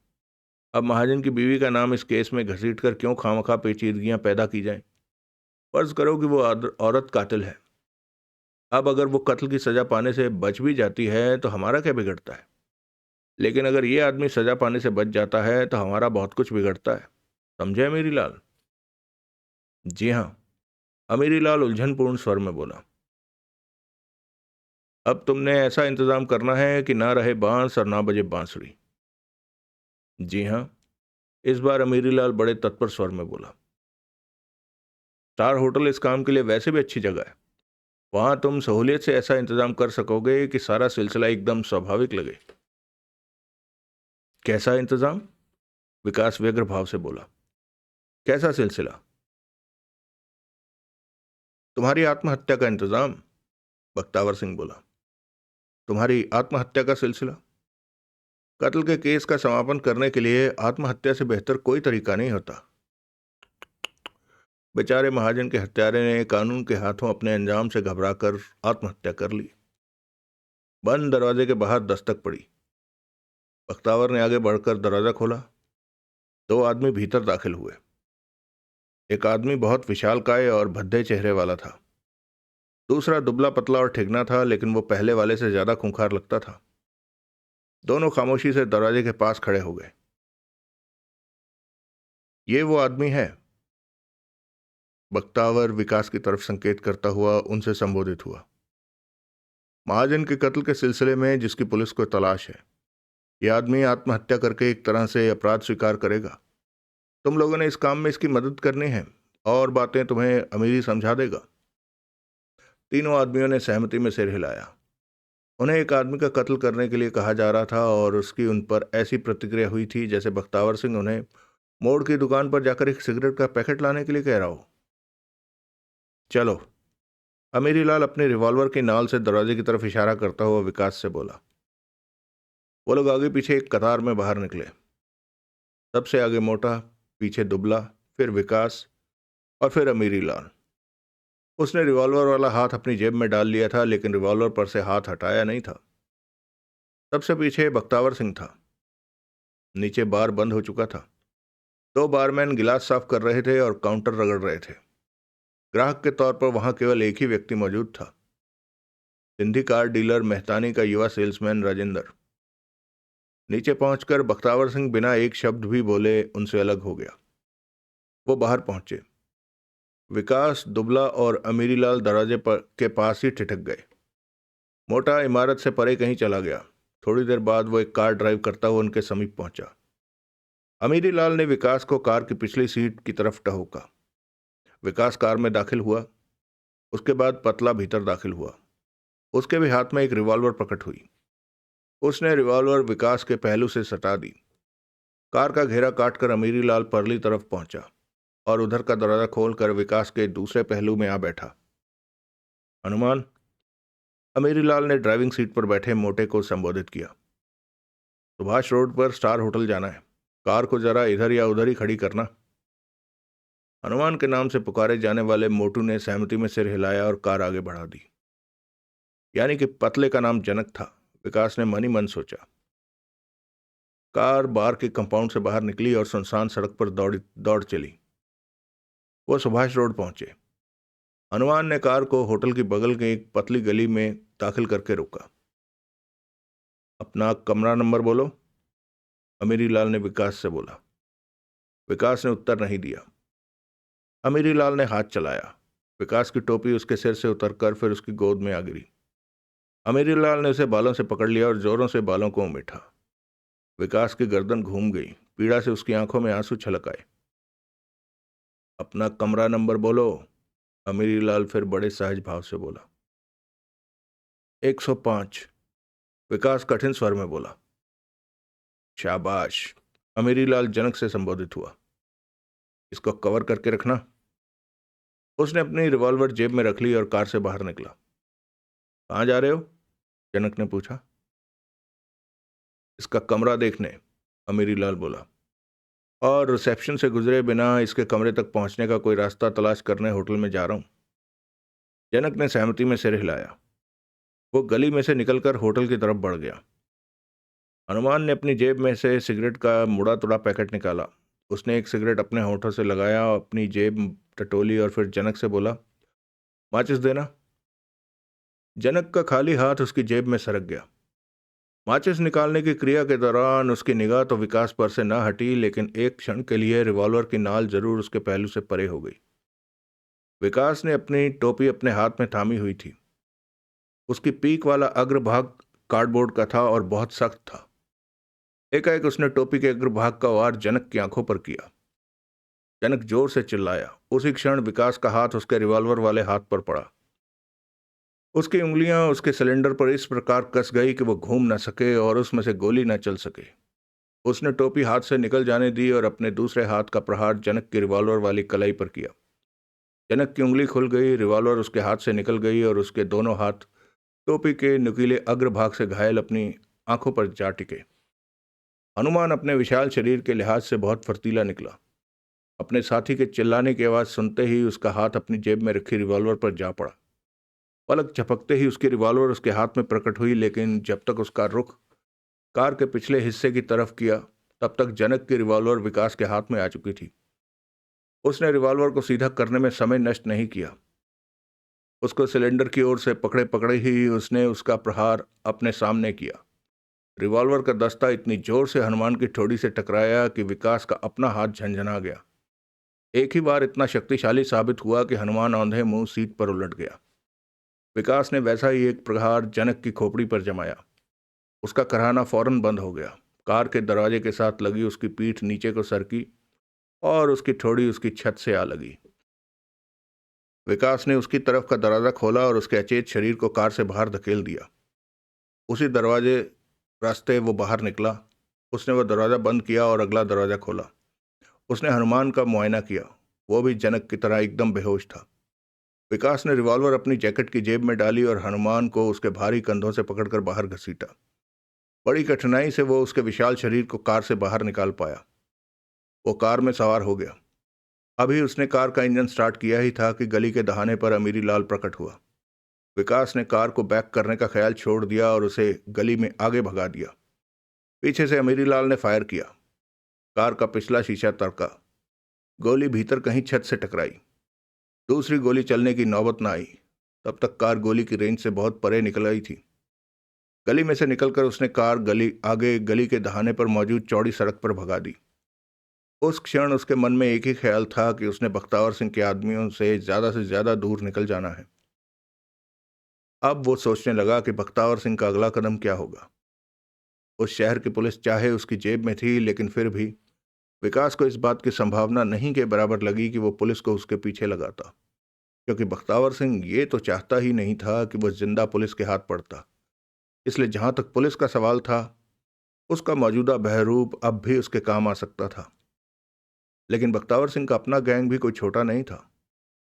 अब महाजन की बीवी का नाम इस केस में घसीट कर क्यों खामखा पेचीदगियां पैदा की जाएं? फर्ज करो कि वो औरत कातिल है। अब अगर वो कत्ल की सजा पाने से बच भी जाती है तो हमारा क्या बिगड़ता है? लेकिन अगर ये आदमी सजा पाने से बच जाता है तो हमारा बहुत कुछ बिगड़ता है। समझे अमीरी लाल? जी हाँ, अमीरी लाल उलझनपूर्ण स्वर में बोला। अब तुमने ऐसा इंतजाम करना है कि ना रहे बांस और ना बजे बांसुरी। जी हाँ, इस बार अमीरी लाल बड़े तत्पर स्वर में बोला। स्टार होटल इस काम के लिए वैसे भी अच्छी जगह है। वहां तुम सहूलियत से ऐसा इंतजाम कर सकोगे कि सारा सिलसिला एकदम स्वाभाविक लगे। कैसा इंतजाम? विकास व्यग्र भाव से बोला। कैसा सिलसिला? तुम्हारी आत्महत्या का इंतजाम, बख्तावर सिंह बोला। तुम्हारी आत्महत्या का सिलसिला? कत्ल के केस का समापन करने के लिए आत्महत्या से बेहतर कोई तरीका नहीं होता। बेचारे महाजन के हत्यारे ने कानून के हाथों अपने अंजाम से घबराकर आत्महत्या कर ली। बंद दरवाजे के बाहर दस्तक पड़ी। बख्तावर ने आगे बढ़कर दरवाजा खोला। दो आदमी भीतर दाखिल हुए। एक आदमी बहुत विशालकाय और भद्दे चेहरे वाला था। दूसरा दुबला पतला और ठिगना था, लेकिन वो पहले वाले से ज्यादा खूंखार लगता था। दोनों खामोशी से दरवाजे के पास खड़े हो गए। ये वो आदमी है? बख्तावर विकास की तरफ संकेत करता हुआ उनसे संबोधित हुआ। महाजन के कत्ल के सिलसिले में जिसकी पुलिस को तलाश है, यह आदमी आत्महत्या करके एक तरह से अपराध स्वीकार करेगा। तुम लोगों ने इस काम में इसकी मदद करनी है, और बातें तुम्हें अमीरी समझा देगा। तीनों आदमियों ने सहमति में सिर हिलाया। उन्हें एक आदमी का कत्ल करने के लिए कहा जा रहा था और उसकी उन पर ऐसी प्रतिक्रिया हुई थी जैसे बख्तावर सिंह उन्हें मोड़ की दुकान पर जाकर एक सिगरेट का पैकेट लाने के लिए कह रहा हो। चलो, अमीरी लाल अपने रिवॉल्वर की नाल से दरवाजे की तरफ इशारा करता हुआ विकास से बोला। वो लोग आगे पीछे एक कतार में बाहर निकले। सबसे आगे मोटा, पीछे दुबला, फिर विकास और फिर अमीरी लाल। उसने रिवॉल्वर वाला हाथ अपनी जेब में डाल लिया था, लेकिन रिवॉल्वर पर से हाथ हटाया नहीं था। सबसे पीछे बख्तावर सिंह था। नीचे बार बंद हो चुका था। दो बारमैन गिलास साफ कर रहे थे और काउंटर रगड़ रहे थे। ग्राहक के तौर पर वहां केवल एक ही व्यक्ति मौजूद था, सिंधी कार डीलर मेहतानी का युवा सेल्समैन राजेंद्र। नीचे पहुंचकर बख्तावर सिंह बिना एक शब्द भी बोले उनसे अलग हो गया। वो बाहर पहुंचे। विकास, दुबला और अमीरी लाल दरवाजे पर के पास ही ठिठक गए। मोटा इमारत से परे कहीं चला गया। थोड़ी देर बाद वो एक कार ड्राइव करता हुआ उनके समीप पहुंचा। अमीरी लाल ने विकास को कार की पिछली सीट की तरफ टहोका। विकास कार में दाखिल हुआ। उसके बाद पतला भीतर दाखिल हुआ। उसके भी हाथ में एक रिवॉल्वर प्रकट हुई। उसने रिवॉल्वर विकास के पहलू से सटा दी। कार का घेरा काटकर अमीरी लाल परली तरफ पहुंचा और उधर का दरवाजा खोलकर विकास के दूसरे पहलू में आ बैठा। हनुमान, अमीरी लाल ने ड्राइविंग सीट पर बैठे मोटे को संबोधित किया। सुभाष रोड पर स्टार होटल जाना है। कार को जरा इधर या उधर ही खड़ी करना। हनुमान के नाम से पुकारे जाने वाले मोटू ने सहमति में सिर हिलाया और कार आगे बढ़ा दी। यानी कि पतले का नाम जनक था, विकास ने मन ही मन सोचा। कार बार के कंपाउंड से बाहर निकली और सुनसान सड़क पर दौड़ चली। वो सुभाष रोड पहुंचे। हनुमान ने कार को होटल की बगल के एक पतली गली में दाखिल करके रोका। अपना कमरा नंबर बोलो, अमीरी लाल ने विकास से बोला। विकास ने उत्तर नहीं दिया। अमीरी लाल ने हाथ चलाया। विकास की टोपी उसके सिर से उतरकर फिर उसकी गोद में आ गिरी। अमीरी लाल ने उसे बालों से पकड़ लिया और जोरों से बालों को उमेठा। विकास की गर्दन घूम गई। पीड़ा से उसकी आंखों में आंसू छलक आए। अपना कमरा नंबर बोलो, अमीरी लाल फिर बड़े सहज भाव से बोला। 105, विकास कठिन स्वर में बोला। शाबाश, अमीरी लाल जनक से संबोधित हुआ। इसको कवर करके रखना। उसने अपनी रिवॉल्वर जेब में रख ली और कार से बाहर निकला। कहाँ जा रहे हो? जनक ने पूछा। इसका कमरा देखने, अमीरी लाल बोला, और रिसेप्शन से गुजरे बिना इसके कमरे तक पहुंचने का कोई रास्ता तलाश करने होटल में जा रहा हूं। जनक ने सहमति में सिर हिलाया। वो गली में से निकलकर होटल की तरफ बढ़ गया। हनुमान ने अपनी जेब में से सिगरेट का मुड़ा तुड़ा पैकेट निकाला। उसने एक सिगरेट अपने होठों से लगाया, अपनी जेब टटोली और फिर जनक से बोला, माचिस देना। जनक का खाली हाथ उसकी जेब में सरक गया। माचिस निकालने की क्रिया के दौरान उसकी निगाह तो विकास पर से न हटी, लेकिन एक क्षण के लिए रिवॉल्वर की नाल जरूर उसके पहलू से परे हो गई। विकास ने अपनी टोपी अपने हाथ में थामी हुई थी। उसकी पीक वाला अग्रभाग कार्डबोर्ड का था और बहुत सख्त था। एकाएक उसने टोपी के अग्रभाग का वार जनक की आंखों पर किया। जनक जोर से चिल्लाया। उसी क्षण विकास का हाथ उसके रिवॉल्वर वाले हाथ पर पड़ा। उसकी उंगलियां उसके सिलेंडर पर इस प्रकार कस गई कि वो घूम न सके और उसमें से गोली न चल सके। उसने टोपी हाथ से निकल जाने दी और अपने दूसरे हाथ का प्रहार जनक की रिवॉल्वर वाली कलाई पर किया। जनक की उंगली खुल गई, रिवॉल्वर उसके हाथ से निकल गई और उसके दोनों हाथ टोपी के नुकीले अग्रभाग से घायल अपनी आंखों पर जा टिके। हनुमान अपने विशाल शरीर के लिहाज से बहुत फुर्तीला निकला। अपने साथी के चिल्लाने की आवाज सुनते ही उसका हाथ अपनी जेब में रखी रिवॉल्वर पर जा पड़ा। पलक झपकते ही उसकी रिवॉल्वर उसके हाथ में प्रकट हुई, लेकिन जब तक उसका रुख कार के पिछले हिस्से की तरफ किया, तब तक जनक की रिवॉल्वर विकास के हाथ में आ चुकी थी। उसने रिवॉल्वर को सीधा करने में समय नष्ट नहीं किया। उसको सिलेंडर की ओर से पकड़े पकड़े ही उसने उसका प्रहार अपने सामने किया। रिवॉल्वर का दस्ता इतनी जोर से हनुमान की ठोड़ी से टकराया कि विकास का अपना हाथ झंझना गया। एक ही बार इतना शक्तिशाली साबित हुआ कि हनुमान औंधे मुंह सीट पर उलट गया। विकास ने वैसा ही एक प्रहार जनक की खोपड़ी पर जमाया। उसका कराहना फौरन बंद हो गया। कार के दरवाजे के साथ लगी उसकी पीठ नीचे को सरकी और उसकी ठोड़ी उसकी छत से आ लगी। विकास ने उसकी तरफ का दरवाजा खोला और उसके अचेत शरीर को कार से बाहर धकेल दिया। उसी दरवाजे रास्ते वो बाहर निकला। उसने वो दरवाजा बंद किया और अगला दरवाजा खोला। उसने हनुमान का मुआयना किया। वो भी जनक की तरह एकदम बेहोश था। विकास ने रिवॉल्वर अपनी जैकेट की जेब में डाली और हनुमान को उसके भारी कंधों से पकड़कर बाहर घसीटा। बड़ी कठिनाई से वो उसके विशाल शरीर को कार से बाहर निकाल पाया। वो कार में सवार हो गया। अभी उसने कार का इंजन स्टार्ट किया ही था कि गली के दहाने पर अमीरी लाल प्रकट हुआ। विकास ने कार को बैक करने का ख्याल छोड़ दिया और उसे गली में आगे भगा दिया। पीछे से अमीरी लाल ने फायर किया। कार का पिछला शीशा तड़का। गोली भीतर कहीं छत से टकराई। दूसरी गोली चलने की नौबत न आई। तब तक कार गोली की रेंज से बहुत परे निकल आई थी। गली में से निकलकर उसने कार गली के दहाने पर मौजूद चौड़ी सड़क पर भगा दी। उस क्षण उसके मन में एक ही ख्याल था कि उसने बख्तावर सिंह के आदमियों से ज्यादा दूर निकल जाना है। अब वो सोचने लगा कि बख्तावर सिंह का अगला कदम क्या होगा। उस शहर की पुलिस चाहे उसकी जेब में थी, लेकिन फिर भी विकास को इस बात की संभावना नहीं के बराबर लगी कि वो पुलिस को उसके पीछे लगाता, क्योंकि बख्तावर सिंह ये तो चाहता ही नहीं था कि वो जिंदा पुलिस के हाथ पड़ता। इसलिए जहां तक पुलिस का सवाल था, उसका मौजूदा बहरूप अब भी उसके काम आ सकता था। लेकिन बख्तावर सिंह का अपना गैंग भी कोई छोटा नहीं था।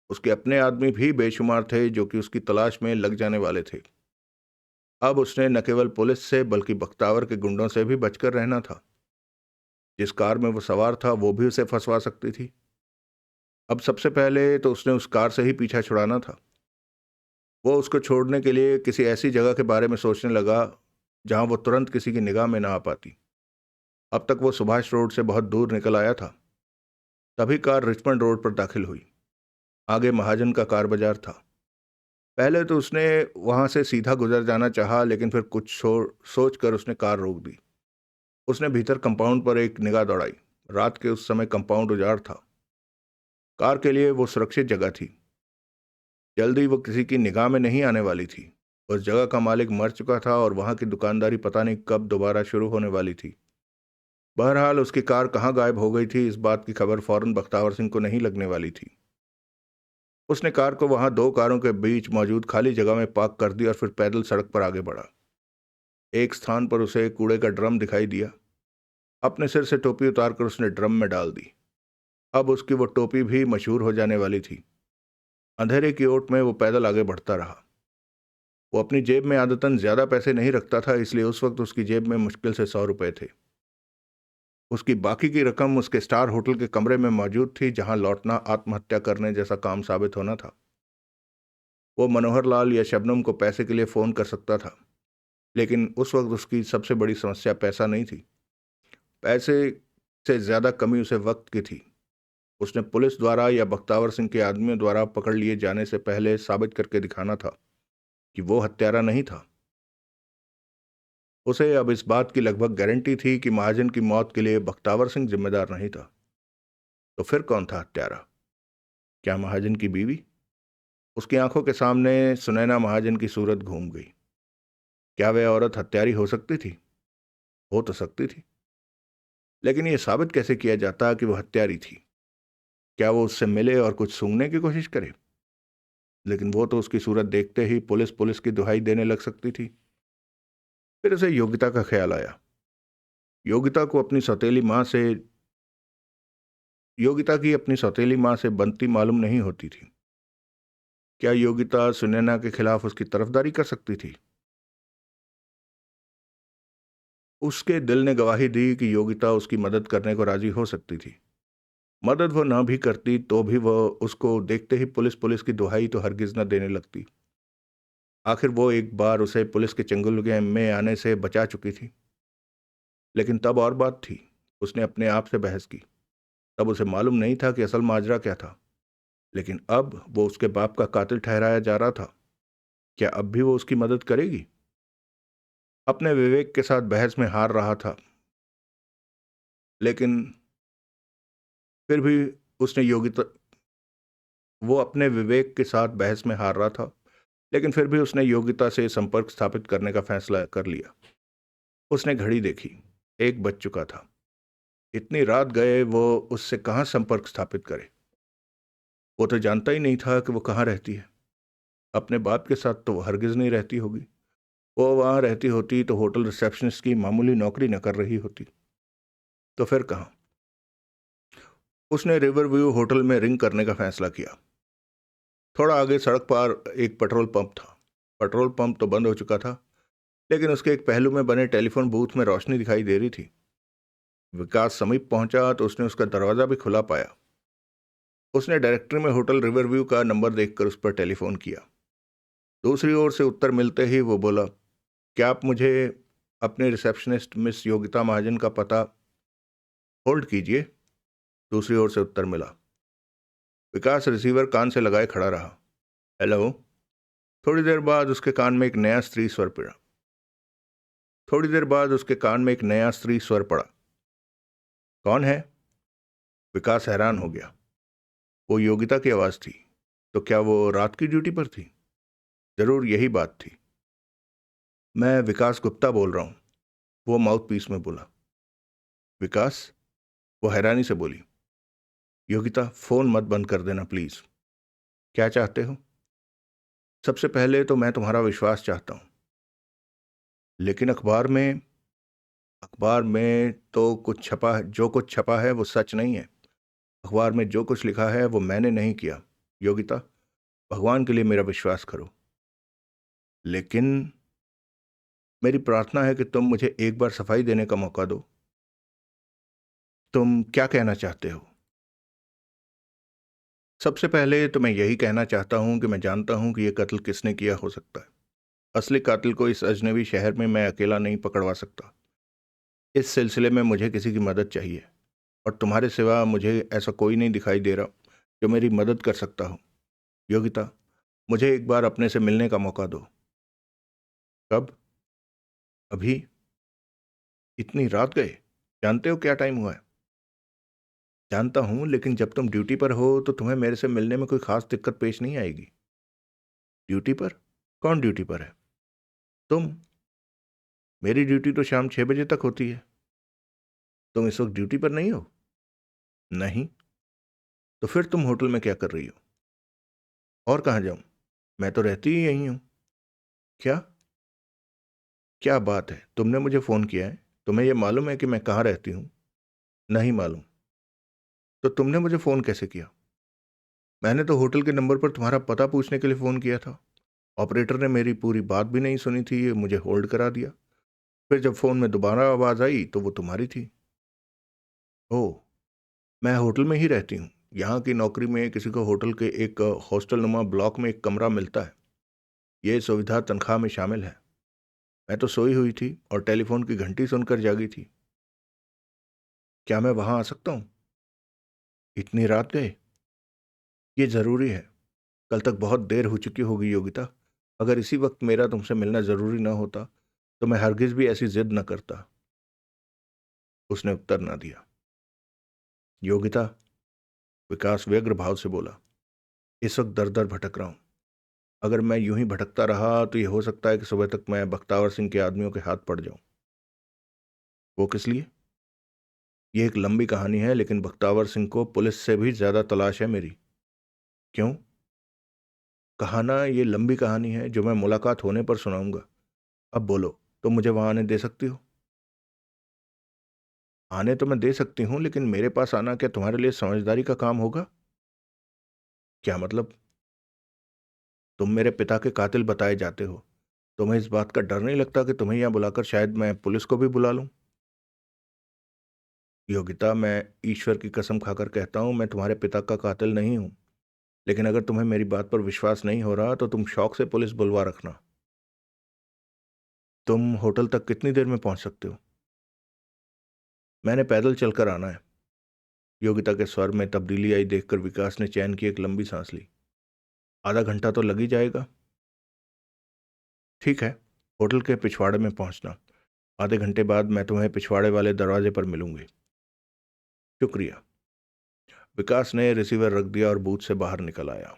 उसके अपने आदमी भी बेशुमार थे जो कि उसकी तलाश में लग जाने वाले थे। अब उसने न केवल पुलिस से बल्कि बख्तावर के गुंडों से भी बचकर रहना था। जिस कार में वो सवार था वो भी उसे फंसवा सकती थी। अब सबसे पहले तो उसने उस कार से ही पीछा छुड़ाना था। वो उसको छोड़ने के लिए किसी ऐसी जगह के बारे में सोचने लगा जहां वो तुरंत किसी की निगाह में ना आ पाती। अब तक वो सुभाष रोड से बहुत दूर निकल आया था। तभी कार रिचमंड रोड पर दाखिल हुई। आगे महाजन का कार बाजार था। पहले तो उसने वहां से सीधा गुजर जाना चाहा, लेकिन फिर कुछ सोच कर उसने कार रोक दी। उसने भीतर कंपाउंड पर एक निगाह दौड़ाई। रात के उस समय कंपाउंड उजाड़ था। कार के लिए वो सुरक्षित जगह थी। जल्दी वो किसी की निगाह में नहीं आने वाली थी। उस जगह का मालिक मर चुका था और वहां की दुकानदारी पता नहीं कब दोबारा शुरू होने वाली थी। बहरहाल उसकी कार कहाँ गायब हो गई थी, इस बात की खबर फौरन बख्तावर सिंह को नहीं लगने वाली थी। उसने कार को वहां दो कारों के बीच मौजूद खाली जगह में पार्क कर दी और फिर पैदल सड़क पर आगे बढ़ा। एक स्थान पर उसे कूड़े का ड्रम दिखाई दिया। अपने सिर से टोपी उतारकर उसने ड्रम में डाल दी। अब उसकी वो टोपी भी मशहूर हो जाने वाली थी। अंधेरे की ओट में वो पैदल आगे बढ़ता रहा। वो अपनी जेब में आदतन ज्यादा पैसे नहीं रखता था, इसलिए उस वक्त उसकी जेब में मुश्किल से 100 रुपए थे। उसकी बाकी की रकम उसके स्टार होटल के कमरे में मौजूद थी, जहां लौटना आत्महत्या करने जैसा काम साबित होना था। वो मनोहर लाल या शबनम को पैसे के लिए फोन कर सकता था, लेकिन उस वक्त उसकी सबसे बड़ी समस्या पैसा नहीं थी। पैसे से ज्यादा कमी उसे वक्त की थी। उसने पुलिस द्वारा या बख्तावर सिंह के आदमियों द्वारा पकड़ लिए जाने से पहले साबित करके दिखाना था कि वो हत्यारा नहीं था। उसे अब इस बात की लगभग गारंटी थी कि महाजन की मौत के लिए बख्तावर सिंह जिम्मेदार नहीं था। तो फिर कौन था हत्यारा? क्या महाजन की बीवी? उसकी आंखों के सामने सुनैना महाजन की सूरत घूम गई। क्या वह औरत हत्यारी हो सकती थी? हो तो सकती थी, लेकिन यह साबित कैसे किया जाता कि वह हत्यारी थी? क्या वो उससे मिले और कुछ सूंघने की कोशिश करे? लेकिन वो तो उसकी सूरत देखते ही पुलिस पुलिस की दुहाई देने लग सकती थी। फिर उसे योगिता का ख्याल आया। योगिता को अपनी सौतेली माँ से योगिता की अपनी सौतेली माँ से बनती मालूम नहीं होती थी। क्या योगिता सुनैना के खिलाफ उसकी तरफदारी कर सकती थी? उसके दिल ने गवाही दी कि योगिता उसकी मदद करने को राजी हो सकती थी। मदद वो ना भी करती तो भी वह उसको देखते ही पुलिस पुलिस की दुहाई तो हरगिज न देने लगती। आखिर वो एक बार उसे पुलिस के चंगुल में आने से बचा चुकी थी। लेकिन तब और बात थी। उसने अपने आप से बहस की। तब उसे मालूम नहीं था कि असल माजरा क्या था, लेकिन अब वो उसके बाप का कातिल ठहराया जा रहा था। क्या अब भी वो उसकी मदद करेगी? अपने विवेक के साथ बहस में हार रहा था, लेकिन फिर भी उसने योगिता वो अपने विवेक के साथ बहस में हार रहा था, लेकिन फिर भी उसने योगिता से संपर्क स्थापित करने का फैसला कर लिया। उसने घड़ी देखी। 1 बज चुका था। इतनी रात गए वो उससे कहाँ संपर्क स्थापित करे? वो तो जानता ही नहीं था कि वो कहाँ रहती है। अपने बाप के साथ तो वो हरगिज नहीं रहती होगी। वो वहां रहती होती तो होटल रिसेप्शनिस्ट की मामूली नौकरी न कर रही होती। तो फिर कहाँ? उसने रिवर व्यू होटल में रिंग करने का फैसला किया। थोड़ा आगे सड़क पार एक पेट्रोल पंप था। पेट्रोल पंप तो बंद हो चुका था, लेकिन उसके एक पहलू में बने टेलीफोन बूथ में रोशनी दिखाई दे रही थी। विकास समीप पहुंचा तो उसने उसका दरवाजा भी खुला पाया। उसने डायरेक्टरी में होटल रिवर व्यू का नंबर देखकर उस पर टेलीफोन किया। दूसरी ओर से उत्तर मिलते ही वो बोला, क्या आप मुझे अपने रिसेप्शनिस्ट मिस योगिता महाजन का पता? होल्ड कीजिए। दूसरी ओर से उत्तर मिला। विकास रिसीवर कान से लगाए खड़ा रहा। हेलो। थोड़ी देर बाद उसके कान में एक नया स्त्री स्वर पड़ा। थोड़ी देर बाद उसके कान में एक नया स्त्री स्वर पड़ा। कौन है? विकास हैरान हो गया। वो योगिता की आवाज थी। तो क्या वो रात की ड्यूटी पर थी? जरूर यही बात थी। मैं विकास गुप्ता बोल रहा हूं, वो माउथ पीस में बोला। विकास? वो हैरानी से बोली। योगिता, फोन मत बंद कर देना प्लीज। क्या चाहते हो? सबसे पहले तो मैं तुम्हारा विश्वास चाहता हूं, लेकिन अखबार में तो कुछ छपा है, जो कुछ छपा है वो सच नहीं है। अखबार में जो कुछ लिखा है वो मैंने नहीं किया। योगिता, भगवान के लिए मेरा विश्वास करो। लेकिन मेरी प्रार्थना है कि तुम मुझे एक बार सफाई देने का मौका दो। तुम क्या कहना चाहते हो? सबसे पहले तो मैं यही कहना चाहता हूं कि मैं जानता हूं कि यह कत्ल किसने किया हो सकता है। असली कातिल को इस अजनबी शहर में मैं अकेला नहीं पकड़वा सकता। इस सिलसिले में मुझे किसी की मदद चाहिए, और तुम्हारे सिवा मुझे ऐसा कोई नहीं दिखाई दे रहा जो मेरी मदद कर सकता हो। योगिता, मुझे एक बार अपने से मिलने का मौका दो। कब? अभी। इतनी रात गए? जानते हो क्या टाइम हुआ है? जानता हूं, लेकिन जब तुम ड्यूटी पर हो तो तुम्हें मेरे से मिलने में कोई खास दिक्कत पेश नहीं आएगी। ड्यूटी पर? कौन ड्यूटी पर है? तुम। मेरी ड्यूटी तो शाम 6 बजे तक होती है। तुम इस वक्त ड्यूटी पर नहीं हो? नहीं। तो फिर तुम होटल में क्या कर रही हो? और कहाँ जाऊं? मैं तो रहती ही यहीं हूं। क्या? क्या बात है, तुमने मुझे फोन किया है? तुम्हें यह मालूम है कि मैं कहाँ रहती हूं? नहीं मालूम। तो तुमने मुझे फोन कैसे किया? मैंने तो होटल के नंबर पर तुम्हारा पता पूछने के लिए फ़ोन किया था। ऑपरेटर ने मेरी पूरी बात भी नहीं सुनी थी, ये मुझे होल्ड करा दिया। फिर जब फ़ोन में दोबारा आवाज़ आई तो वो तुम्हारी थी। ओह! मैं होटल में ही रहती हूँ। यहाँ की नौकरी में किसी को होटल के एक हॉस्टल नुमा ब्लॉक में एक कमरा मिलता है। ये सुविधा तनख्वाह में शामिल है। मैं तो सोई हुई थी और टेलीफोन की घंटी सुनकर जागी थी। क्या मैं वहाँ आ सकता हूँ? इतनी रात गए? ये ज़रूरी है। कल तक बहुत देर हो चुकी होगी योगिता। अगर इसी वक्त मेरा तुमसे मिलना ज़रूरी ना होता तो मैं हरगिज़ भी ऐसी जिद न करता। उसने उत्तर न दिया। योगिता, विकास व्यग्र भाव से बोला, इस वक्त दर दर भटक रहा हूँ। अगर मैं यूं ही भटकता रहा तो ये हो सकता है कि सुबह तक मैं बख्तावर सिंह के आदमियों के हाथ पड़ जाऊं। वो किस लिए? ये एक लंबी कहानी है, लेकिन बख्तावर सिंह को पुलिस से भी ज्यादा तलाश है मेरी। क्यों? कहाना ये लंबी कहानी है जो मैं मुलाकात होने पर सुनाऊंगा। अब बोलो, तुम मुझे वहां आने दे सकती हो? आने तो मैं दे सकती हूँ, लेकिन मेरे पास आना क्या तुम्हारे लिए समझदारी का काम होगा? क्या मतलब? तुम मेरे पिता के कातिल बताए जाते हो। तुम्हें इस बात का डर नहीं लगता कि तुम्हें यहाँ बुलाकर शायद मैं पुलिस को भी बुला लूं? योगिता, मैं ईश्वर की कसम खाकर कहता हूं, मैं तुम्हारे पिता का कातिल नहीं हूं। लेकिन अगर तुम्हें मेरी बात पर विश्वास नहीं हो रहा तो तुम शौक से पुलिस बुलवा रखना। तुम होटल तक कितनी देर में पहुंच सकते हो? मैंने पैदल चलकर आना है। योगिता के स्वर में तब्दीली आई देखकर विकास ने चैन की एक लंबी सांस ली। आधा घंटा तो लग ही जाएगा। ठीक है, होटल के पिछवाड़े में पहुंचना। आधे घंटे बाद मैं तुम्हें पिछवाड़े वाले दरवाजे पर मिलूंगी। शुक्रिया। विकास ने रिसीवर रख दिया और बूथ से बाहर निकल आया।